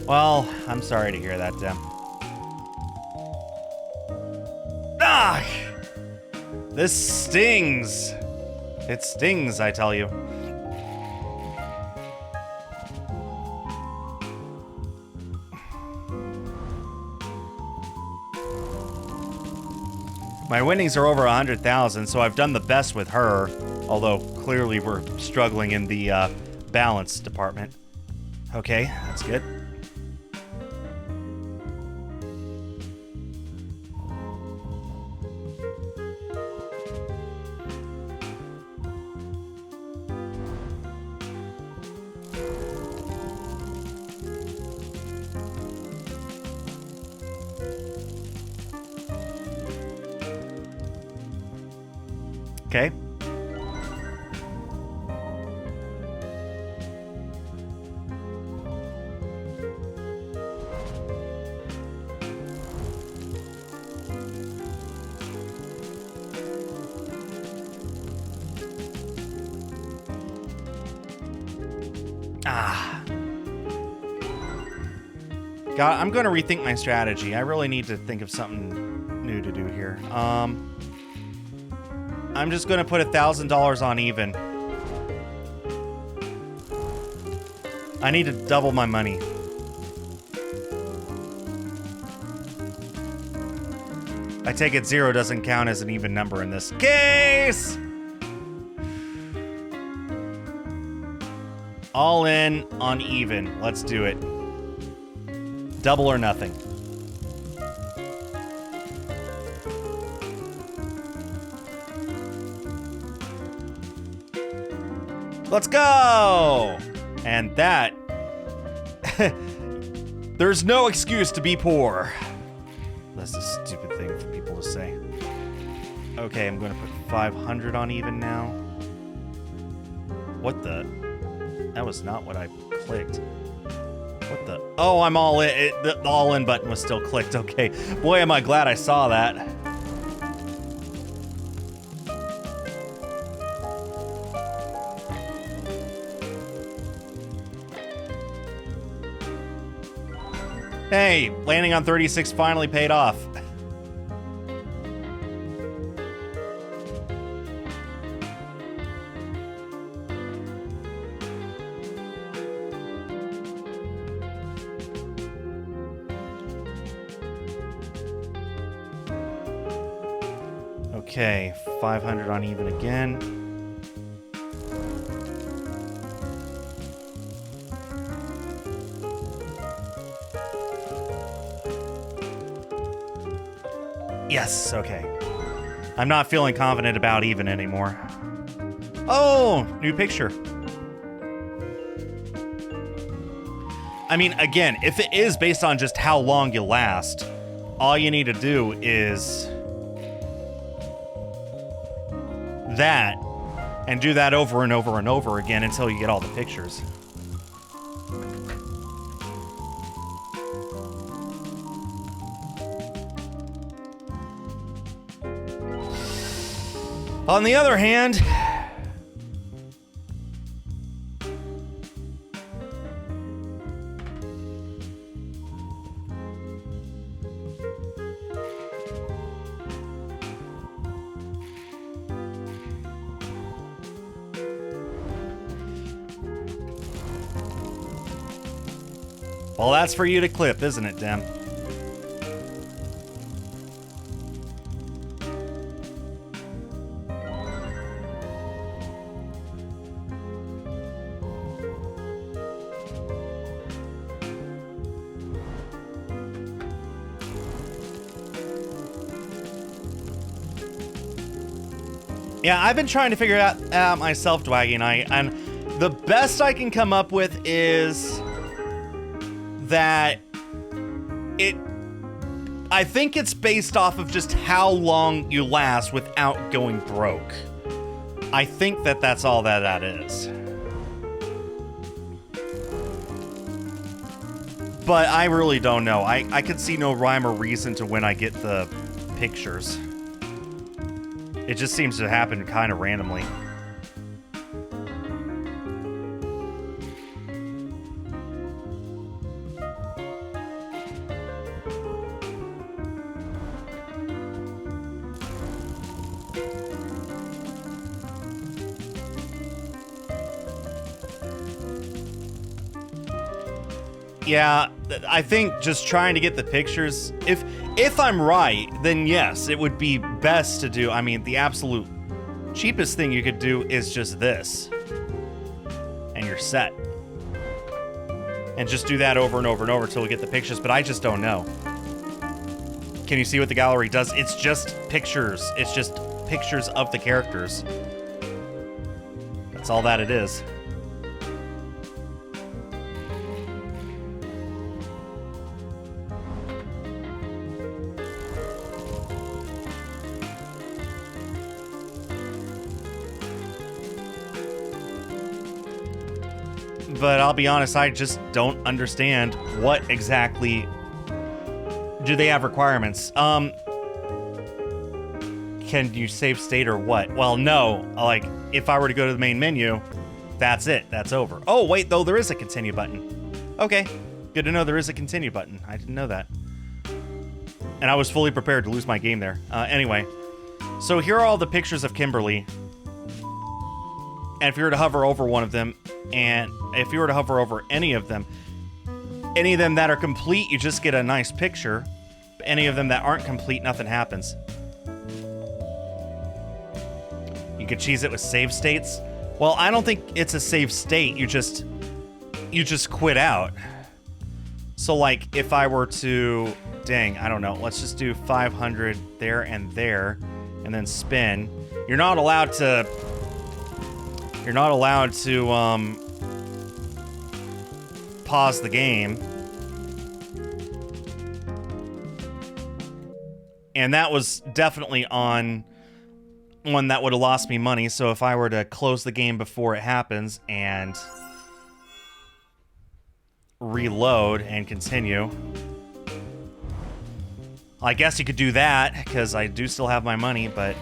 Well, I'm sorry to hear that, Dem. Ah! This stings. It stings, I tell you. My winnings are over 100,000, so I've done the best with her, although clearly we're struggling in the balance department. Okay, that's good. Okay. Ah. God, I'm going to rethink my strategy. I really need to think of something new to do here. I'm just going to put $1,000 on even. I need to double my money. I take it 0 doesn't count as an even number in this case. All in on even. Let's do it. Double or nothing. Let's go! And that... There's no excuse to be poor. That's a stupid thing for people to say. Okay, I'm gonna put 500 on even now. What the... That was not what I clicked. What the... Oh, I'm all in. The all in button was still clicked. Okay. Boy, am I glad I saw that. Hey, landing on 36 finally paid off. Okay, 500 on even again. Yes, okay. I'm not feeling confident about even anymore. Oh, new picture. I mean, again, if it is based on just how long you last, all you need to do is that and do that over and over and over again until you get all the pictures. On the other hand, well, that's for you to clip, isn't it, Dem? Yeah, I've been trying to figure out myself, Dwaggy, and the best I can come up with is that I think it's based off of just how long you last without going broke. I think that that's all that is. But I really don't know. I could see no rhyme or reason to when I get the pictures. It just seems to happen kind of randomly. Yeah, I think just trying to get the pictures, if I'm right, then yes, it would be best to do, I mean, the absolute cheapest thing you could do is just this. And you're set. And just do that over and over and over until we get the pictures, but I just don't know. Can you see what the gallery does? It's just pictures. It's just pictures of the characters. That's all that it is. But I'll be honest, I just don't understand what exactly do they have requirements. Can you save state or what? Well, no. Like, if I were to go to the main menu, that's it. That's over. Oh, wait, though, there is a continue button. Okay, good to know there is a continue button. I didn't know that. And I was fully prepared to lose my game there. Anyway, so here are all the pictures of Kimberly. And if you were to hover over one of them, and if you were to hover over any of them that are complete, you just get a nice picture. any of them that aren't complete, nothing happens. You could cheese it with save states. Well, I don't think it's a save state. You just quit out. So like if I were to, dang, I don't know. Let's just do 500 there and then spin. You're not allowed to pause the game. And that was definitely on one that would have lost me money. So if I were to close the game before it happens and reload and continue, I guess you could do that because I do still have my money, but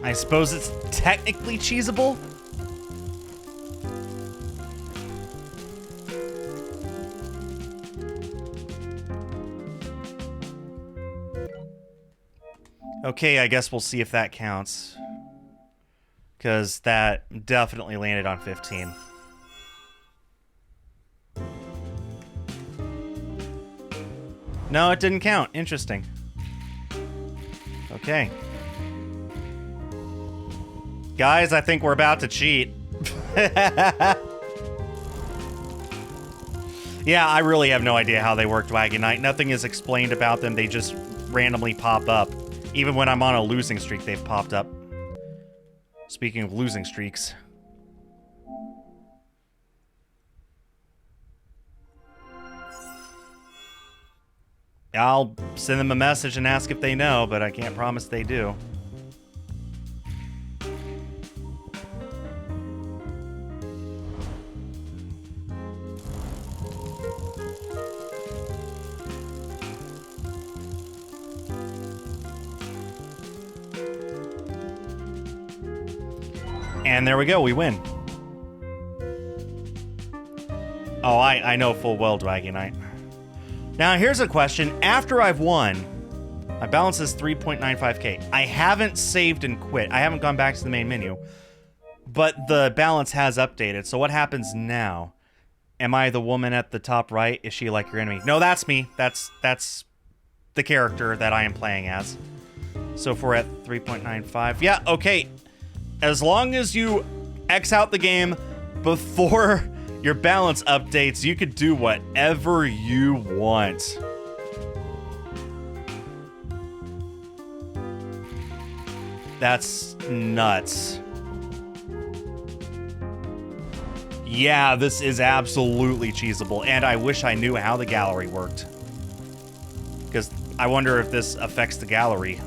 I suppose it's technically cheesable. Okay, I guess we'll see if that counts. Because that definitely landed on 15. No, it didn't count. Interesting. Okay. Guys, I think we're about to cheat. Yeah, I really have no idea how they work, Wagon Knight. Nothing is explained about them. They just randomly pop up. Even when I'm on a losing streak, they've popped up. Speaking of losing streaks. I'll send them a message and ask if they know, but I can't promise they do. And there we go, we win. Oh, I know full well, Dragon Knight. Now, here's a question. After I've won, my balance is 3.95k. I haven't saved and quit. I haven't gone back to the main menu. But the balance has updated. So what happens now? Am I the woman at the top right? Is she like your enemy? No, that's me. That's the character that I am playing as. So if we're at 3.95. Yeah, okay. As long as you X out the game before your balance updates, you could do whatever you want. That's nuts. Yeah, this is absolutely cheesable, and I wish I knew how the gallery worked. Because I wonder if this affects the gallery.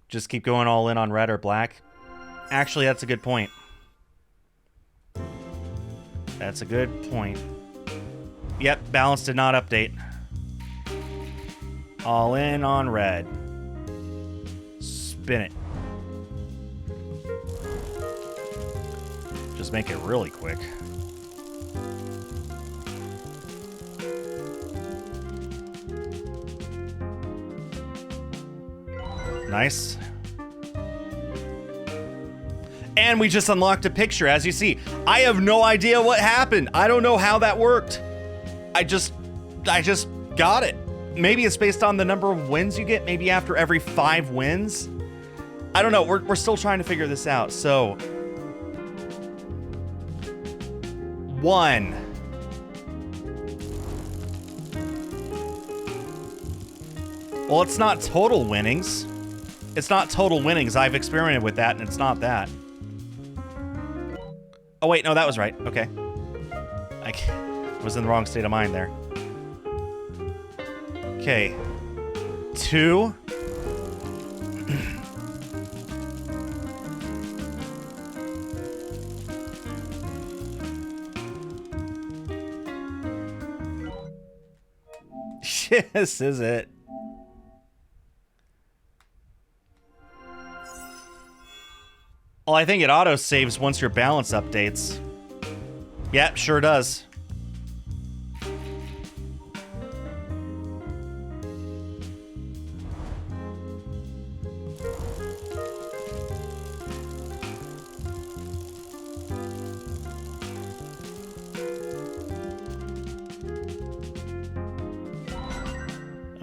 Just keep going all in on red or black. Actually, that's a good point. That's a good point. Yep, balance did not update. All in on red. Spin it. Just make it really quick. Nice. And we just unlocked a picture, as you see. I have no idea what happened. I don't know how that worked. I just got it. Maybe it's based on the number of wins you get. Maybe after every 5 wins. I don't know. We're still trying to figure this out. So 1. Well, it's not total winnings. It's not total winnings. I've experimented with that, and it's not that. Oh, wait. No, that was right. Okay. I was in the wrong state of mind there. Okay. 2. This is it. Well, I think it auto-saves once your balance updates. Yep, sure does.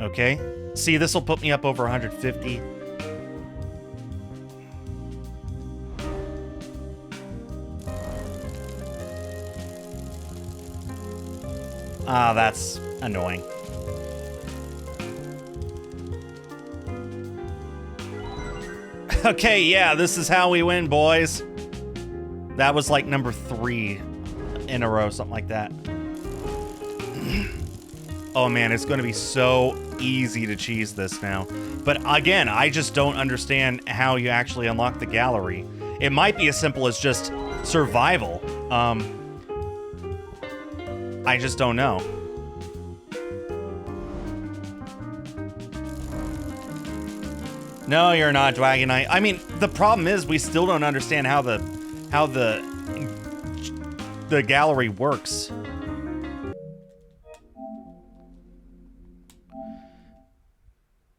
Okay. See, this will put me up over 150. Ah, that's annoying. Okay, yeah, this is how we win, boys. That was like number 3 in a row, something like that. Oh man, it's going to be so easy to cheese this now. But again, I just don't understand how you actually unlock the gallery. It might be as simple as just survival. I just don't know. No, you're not, Dragonite. I mean, the problem is we still don't understand how the gallery works.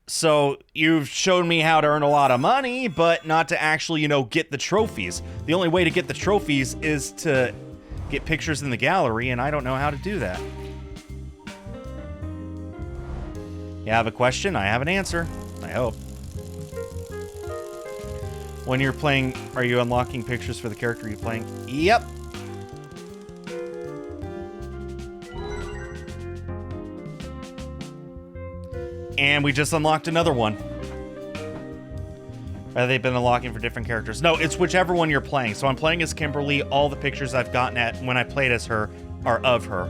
So you've shown me how to earn a lot of money, but not to actually, you know, get the trophies. The only way to get the trophies is to get pictures in the gallery, and I don't know how to do that. You have a question? I have an answer. I hope. When you're playing, are you unlocking pictures for the character you're playing? Yep. And we just unlocked another one. Or they've been unlocking for different characters. No, it's whichever one you're playing. So I'm playing as Kimberly. All the pictures I've gotten at when I played as her are of her.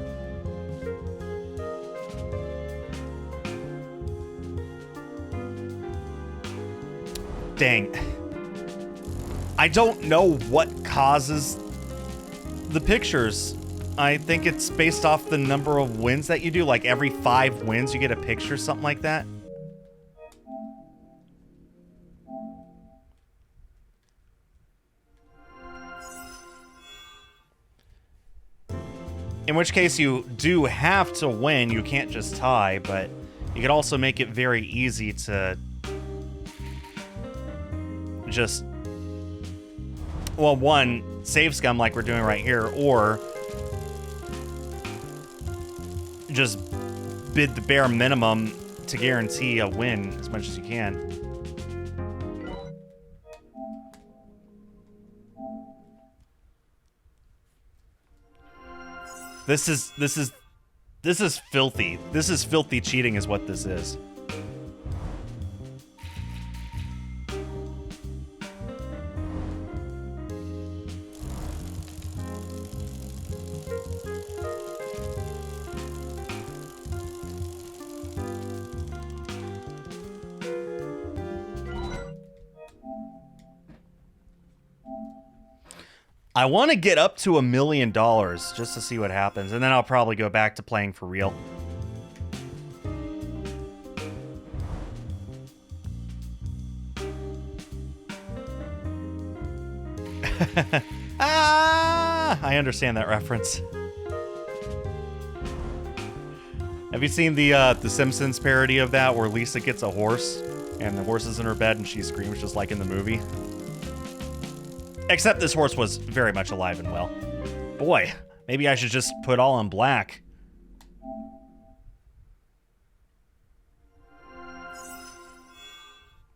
Dang. I don't know what causes the pictures. I think it's based off the number of wins that you do. Like every 5 wins, you get a picture, something like that. In which case you do have to win. You can't just tie, but you could also make it very easy to just, well, one, save scum like we're doing right here, or just bid the bare minimum to guarantee a win as much as you can. This is filthy. This is filthy cheating is what this is. I want to get up to $1 million just to see what happens, and then I'll probably go back to playing for real. I understand that reference. Have you seen the Simpsons parody of that where Lisa gets a horse and the horse is in her bed and she screams just like in the movie? Except this horse was very much alive and well. Boy, maybe I should just put all in black.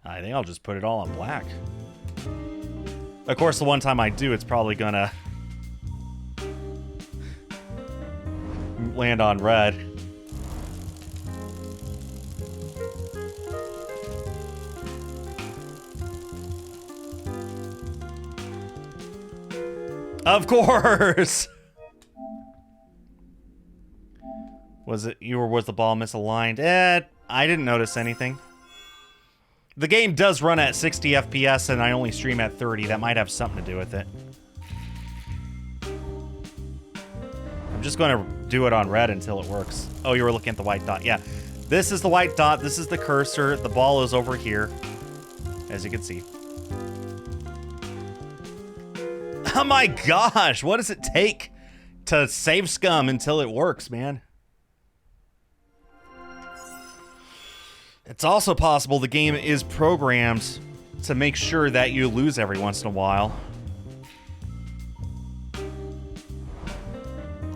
I think I'll just put it all in black. Of course, the one time I do, it's probably gonna land on red. Of course! Was the ball misaligned? I didn't notice anything. The game does run at 60 FPS and I only stream at 30. That might have something to do with it. I'm just going to do it on red until it works. Oh, you were looking at the white dot. Yeah. This is the white dot. This is the cursor. The ball is over here, as you can see. Oh my gosh, what does it take to save scum until it works, man? It's also possible the game is programmed to make sure that you lose every once in a while.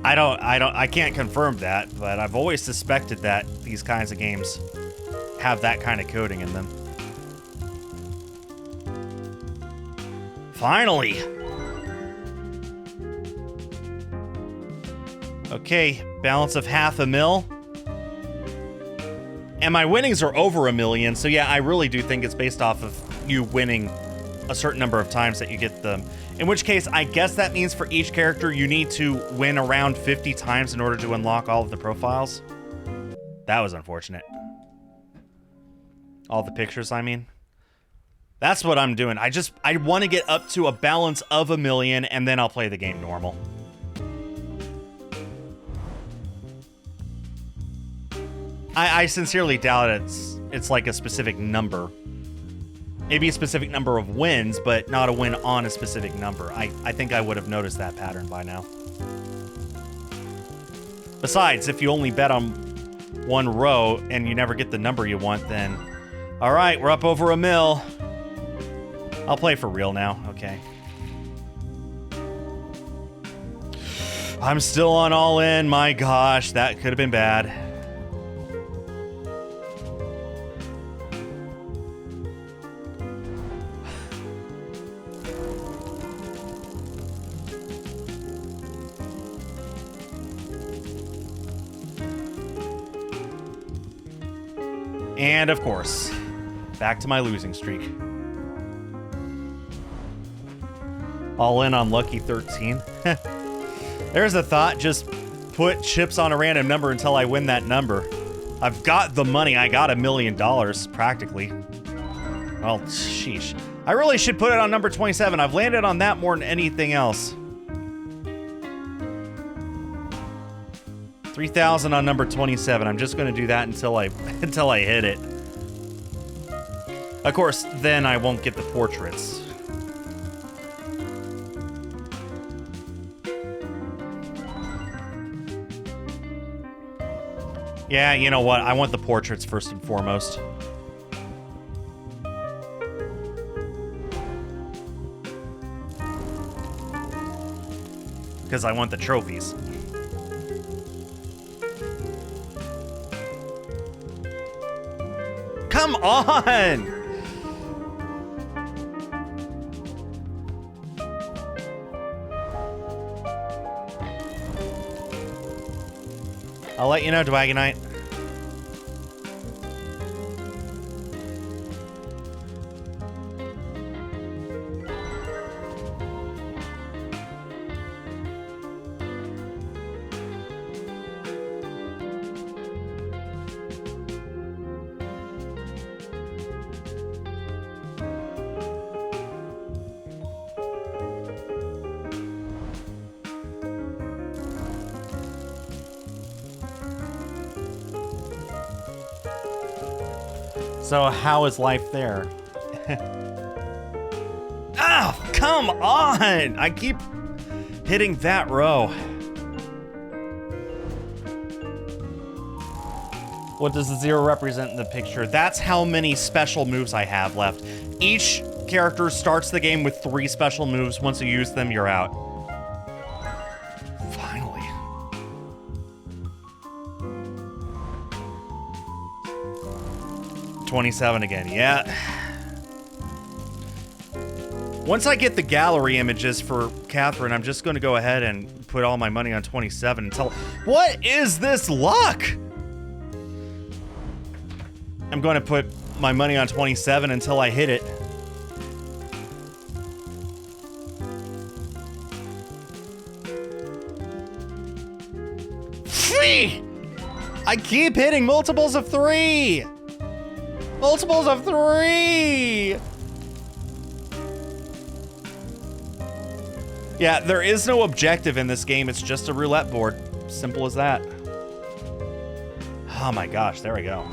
I can't confirm that, but I've always suspected that these kinds of games have that kind of coding in them. Finally! Okay, balance of $500,000. And my winnings are over $1 million, so yeah, I really do think it's based off of you winning a certain number of times that you get them. In which case, I guess that means for each character, you need to win around 50 times in order to unlock all of the profiles. That was unfortunate. All the pictures, I mean. That's what I'm doing. I want to get up to a balance of $1 million, and then I'll play the game normal. I sincerely doubt it's like a specific number. Maybe a specific number of wins, but not a win on a specific number. I think I would have noticed that pattern by now. Besides, if you only bet on one row and you never get the number you want, then... Alright, we're up over $1 million. I'll play for real now. Okay. I'm still on all in. My gosh, that could have been bad. And of course, back to my losing streak. All in on Lucky 13. There's a thought, just put chips on a random number until I win that number. I've got the money, I got $1 million, practically. Well, sheesh. I really should put it on number 27. I've landed on that more than anything else. 3,000 on number 27. I'm just gonna do that until I hit it. Of course, then I won't get the portraits. Yeah, you know what? I want the portraits first and foremost. Because I want the trophies. Come on! I'll let you know, Dwagonite. So how is life there? Oh, come on! I keep hitting that row. What does the 0 represent in the picture? That's how many special moves I have left. Each character starts the game with 3 special moves. Once you use them, you're out. Finally. $27 again, yeah. Once I get the gallery images for Catherine, I'm just going to go ahead and put all my money on 27 until... What is this luck? I'm going to put my money on 27 until I hit it. Free! I keep hitting multiples of 3! Multiples of 3! Yeah, there is no objective in this game. It's just a roulette board. Simple as that. Oh my gosh, there we go.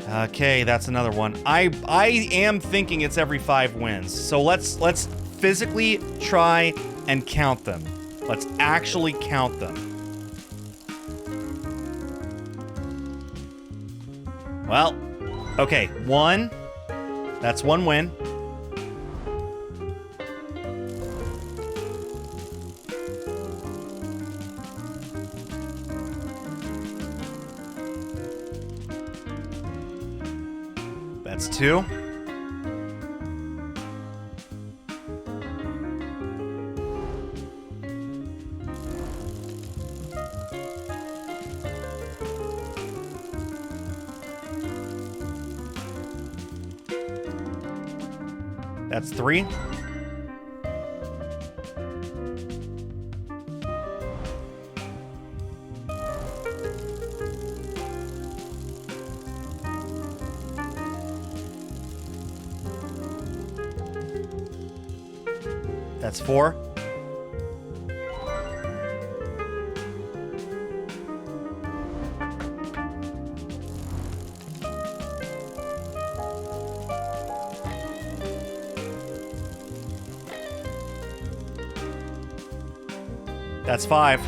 Okay, that's another one. I am thinking it's every 5 wins. So let's physically try and count them. Let's actually count them. Well, okay, 1. That's 1 win. That's 2. That's 3. That's 4. That's 5.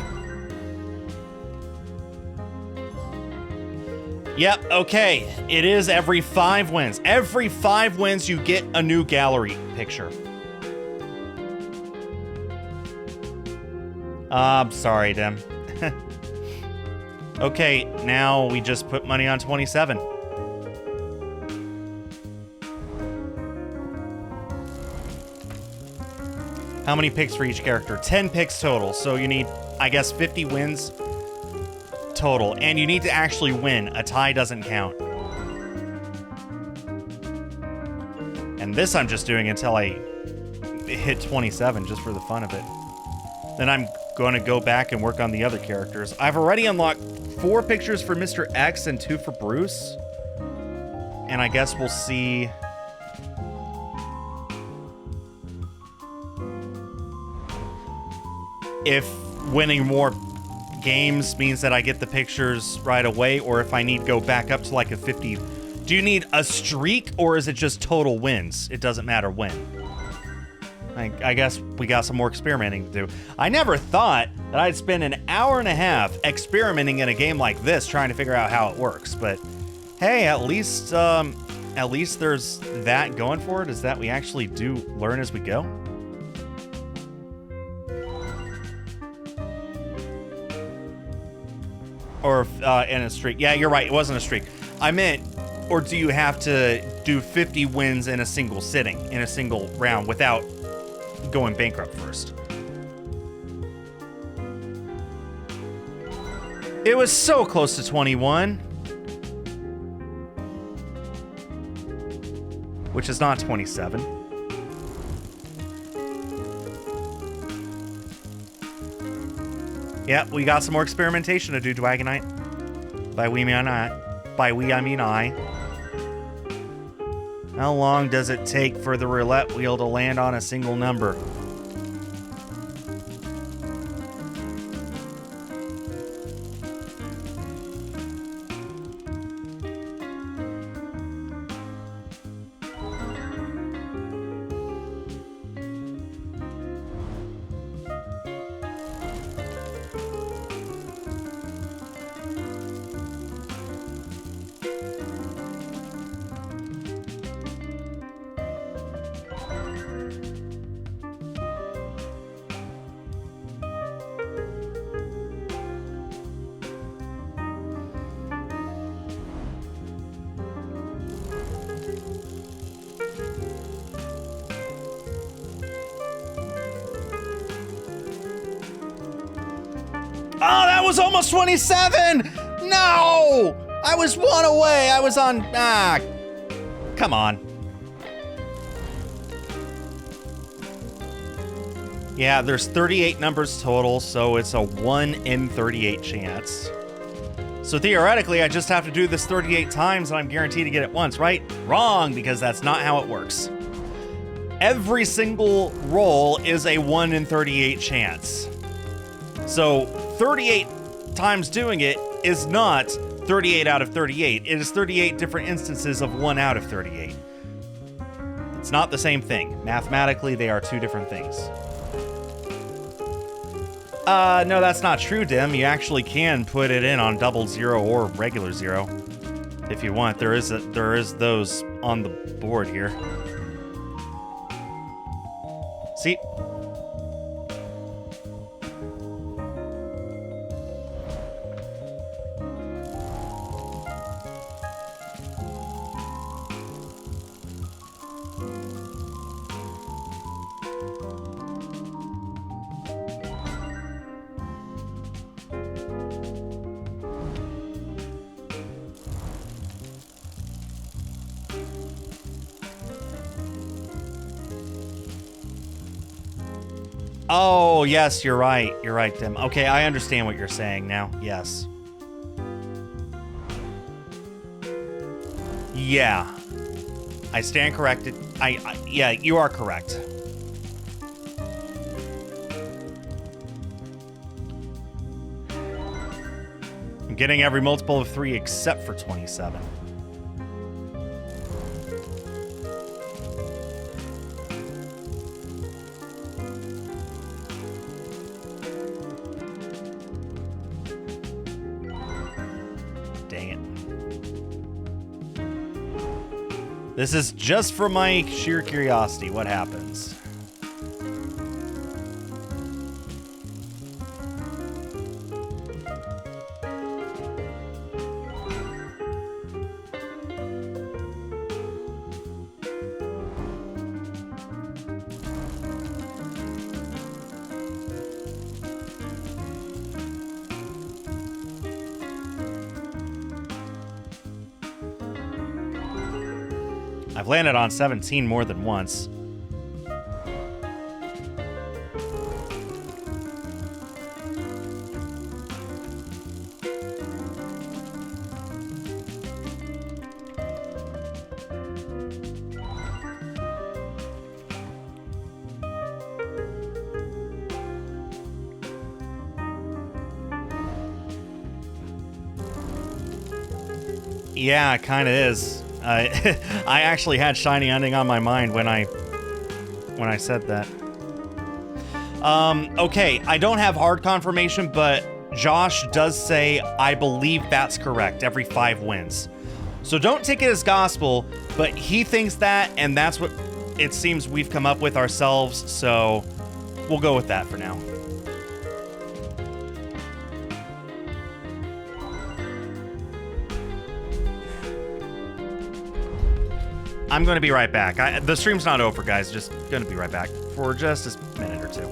Yep, okay. It is every 5 wins. Every 5 wins, you get a new gallery picture. I'm sorry, Dim. Okay, now we just put money on 27. How many picks for each character? 10 picks total, so you need, I guess, 50 wins total. And you need to actually win. A tie doesn't count. And this I'm just doing until I hit 27, just for the fun of it. Then I'm going to go back and work on the other characters. I've already unlocked 4 pictures for Mr. X and 2 for Bruce. And I guess we'll see... if winning more games means that I get the pictures right away, or if I need to go back up to like a 50. Do you need a streak, or is it just total wins? It doesn't matter when. I guess we got some more experimenting to do. I never thought that I'd spend an hour and a half experimenting in a game like this, trying to figure out how it works. But hey, at least there's that going for it, is that we actually do learn as we go. Or in a streak. Yeah, you're right. It wasn't a streak. I meant, or do you have to do 50 wins in a single sitting, in a single round, without going bankrupt first? It was so close to 21. Which is not 27. Yep, we got some more experimentation to do, Dwagonite. By we, I mean I. How long does it take for the roulette wheel to land on a single number? Oh, that was almost 27! No! I was 1 away. I was on... come on. Yeah, there's 38 numbers total, so it's a 1 in 38 chance. So theoretically, I just have to do this 38 times and I'm guaranteed to get it once, right? Wrong, because that's not how it works. Every single roll is a 1 in 38 chance. So 38 times doing it is not 38 out of 38. It is 38 different instances of 1 out of 38. It's not the same thing. Mathematically, they are 2 different things. No, that's not true, Dim. You actually can put it in on double 0 or regular 0 if you want. There is those on the board here. See? Oh, yes, you're right. You're right, Tim. Okay, I understand what you're saying now. Yes. Yeah. I stand corrected. Yeah, you are correct. I'm getting every multiple of 3 except for 27. Dang it. This is just for my sheer curiosity. What happens? I've landed on 17 more than once. Yeah, it kind of is. I actually had shiny ending on my mind when I said that. Okay, I don't have hard confirmation, but Josh does say I believe that's correct. Every 5 wins. So don't take it as gospel, but he thinks that, and that's what it seems we've come up with ourselves. So we'll go with that for now. I'm going to be right back. The stream's not over, guys. Just going to be right back for just a minute or two.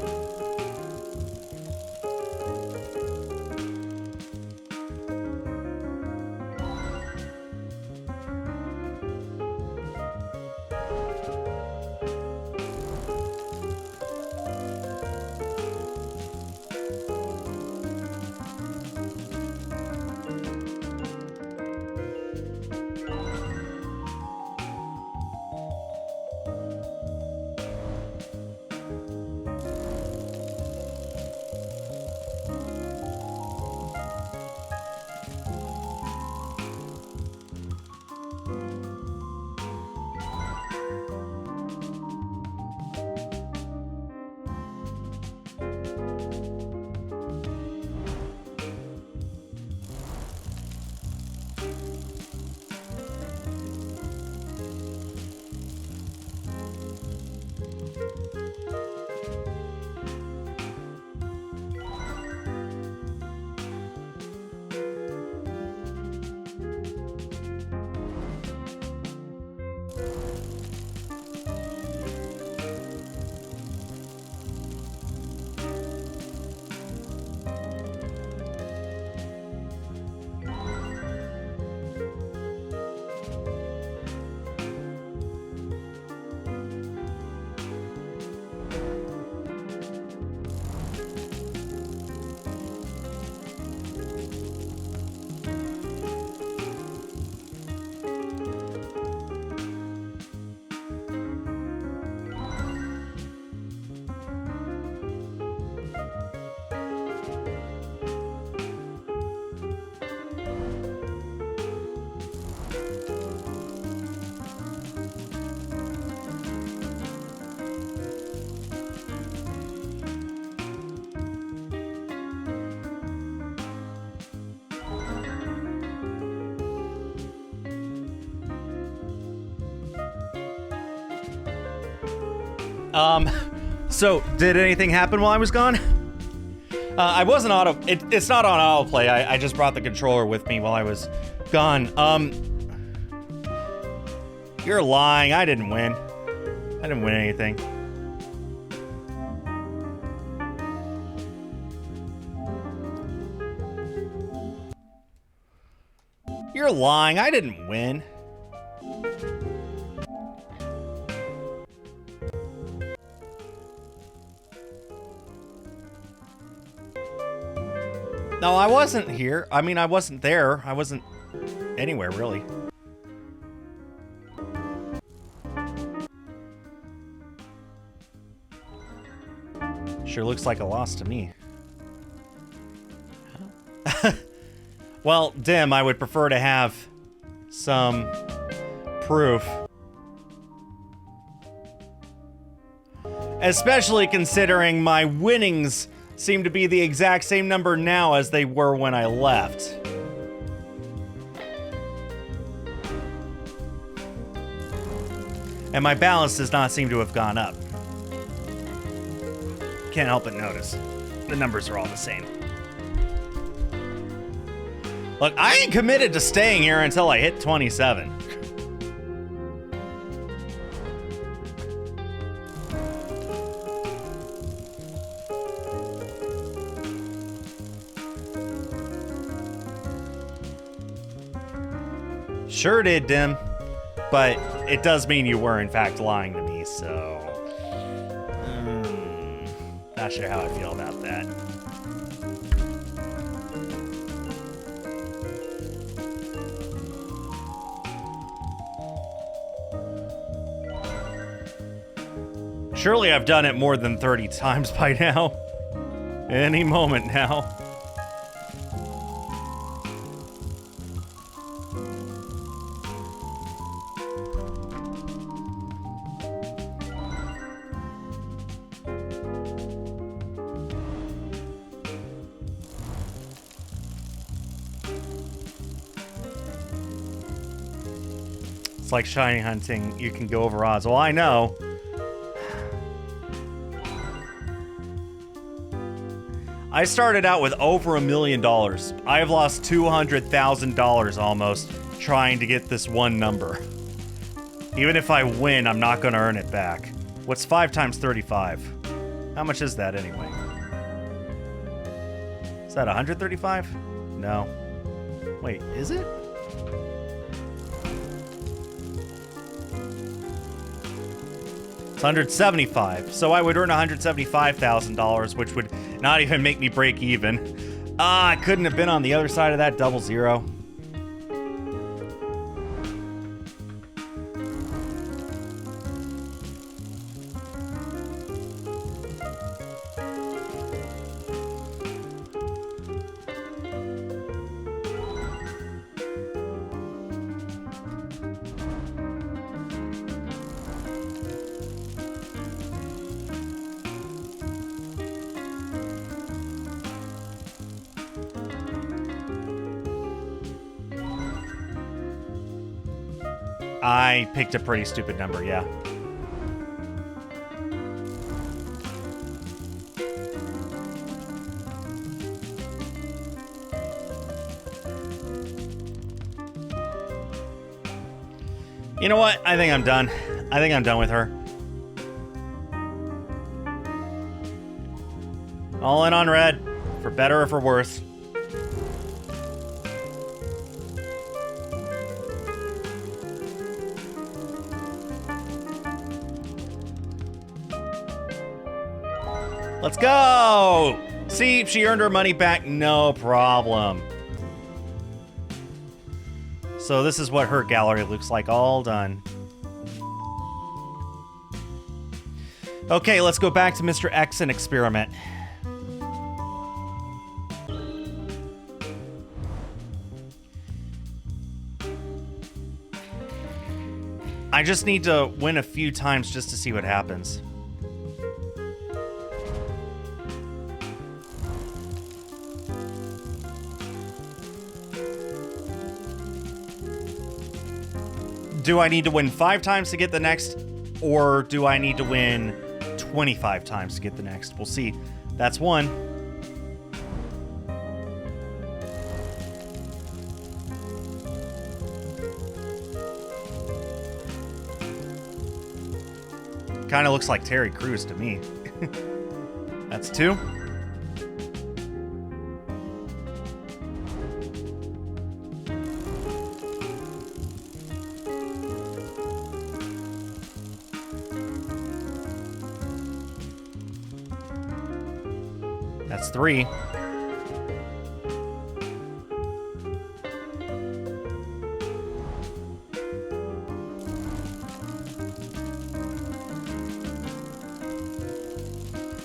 So did anything happen while I was gone? I wasn't it's not on autoplay. I just brought the controller with me while I was gone. You're lying. I didn't win. I didn't win anything. You're lying. I didn't win. No, I wasn't here. I mean, I wasn't there. I wasn't anywhere, really. Sure looks like a loss to me. Well, Dim, I would prefer to have some proof. Especially considering my winnings seem to be the exact same number now as they were when I left. And my balance does not seem to have gone up. Can't help but notice. The numbers are all the same. Look, I ain't committed to staying here until I hit 27. Sure did, Dim. But it does mean you were, in fact, lying to me, so... not sure how I feel about that. Surely I've done it more than 30 times by now. Any moment now. It's like shiny hunting. You can go over odds. Well, I know. I started out with over $1 million. I have lost $200,000 almost trying to get this one number. Even if I win, I'm not going to earn it back. What's 5 times 35? How much is that anyway? Is that 135? No. Wait, is it? It's 175. So I would earn $175,000, which would not even make me break even. I couldn't have been on the other side of that double zero. I picked a pretty stupid number, yeah. You know what? I think I'm done. I think I'm done with her. All in on red, for better or for worse. Let's go! See, she earned her money back, no problem. So this is what her gallery looks like, all done. Okay, let's go back to Mr. X and experiment. I just need to win a few times just to see what happens. Do I need to win 5 times to get the next, or do I need to win 25 times to get the next? We'll see. That's one. Kind of looks like Terry Crews to me. That's 2. That's 3.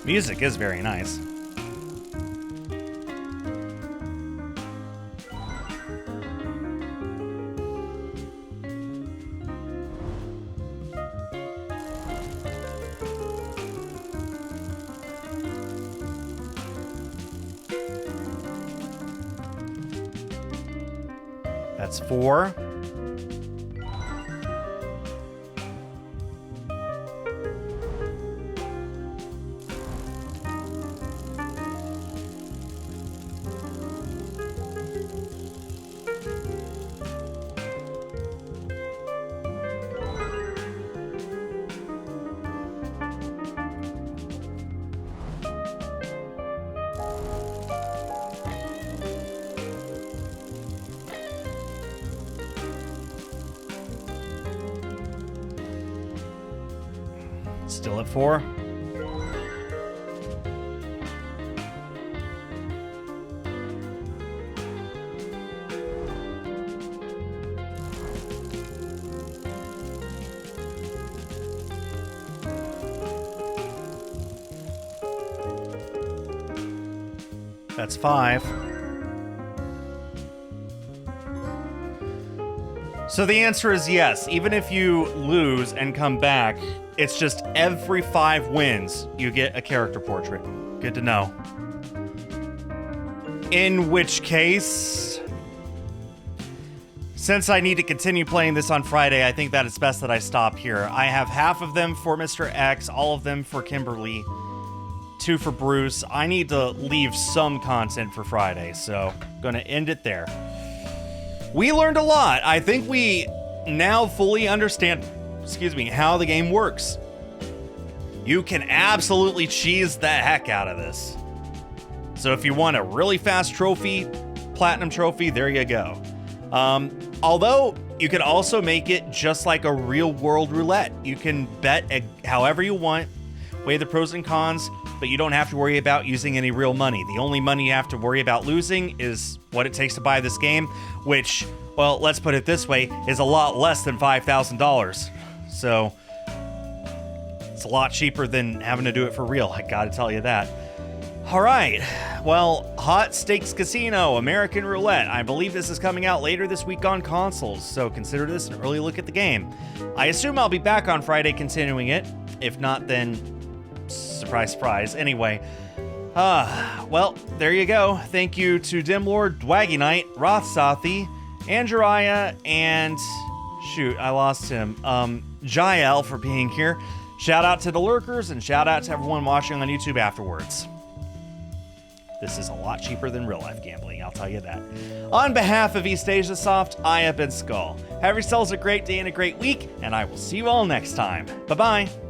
Music is very nice. That's 4. Still at 4. That's 5. So the answer is yes. Even if you lose and come back, it's just every 5 wins you get a character portrait. Good to know. In which case, since I need to continue playing this on Friday, I think that it's best that I stop here. I have half of them for Mr. X, all of them for Kimberly, 2 for Bruce. I need to leave some content for Friday, so I'm gonna end it there. We learned a lot. I think we now fully understand, how the game works. You can absolutely cheese the heck out of this. So if you want a really fast trophy, platinum trophy, there you go. Although you can also make it just like a real world roulette. You can bet however you want, weigh the pros and cons, but you don't have to worry about using any real money. The only money you have to worry about losing is what it takes to buy this game, which, well, let's put it this way, is a lot less than $5,000. So it's a lot cheaper than having to do it for real, I gotta tell you that. All right, well, Hot Stakes Casino, American Roulette. I believe this is coming out later this week on consoles, so consider this an early look at the game. I assume I'll be back on Friday continuing it. If not, then surprise, surprise. Anyway, well, there you go. Thank you to Dimlord, Dwaggy Knight, Rothsathi, Andriah, and shoot, I lost him. Jael for being here. Shout out to the lurkers and shout out to everyone watching on YouTube afterwards. This is a lot cheaper than real life gambling, I'll tell you that. On behalf of East Asia Soft, I have been Skull. Have yourselves a great day and a great week, and I will see you all next time. Bye-bye.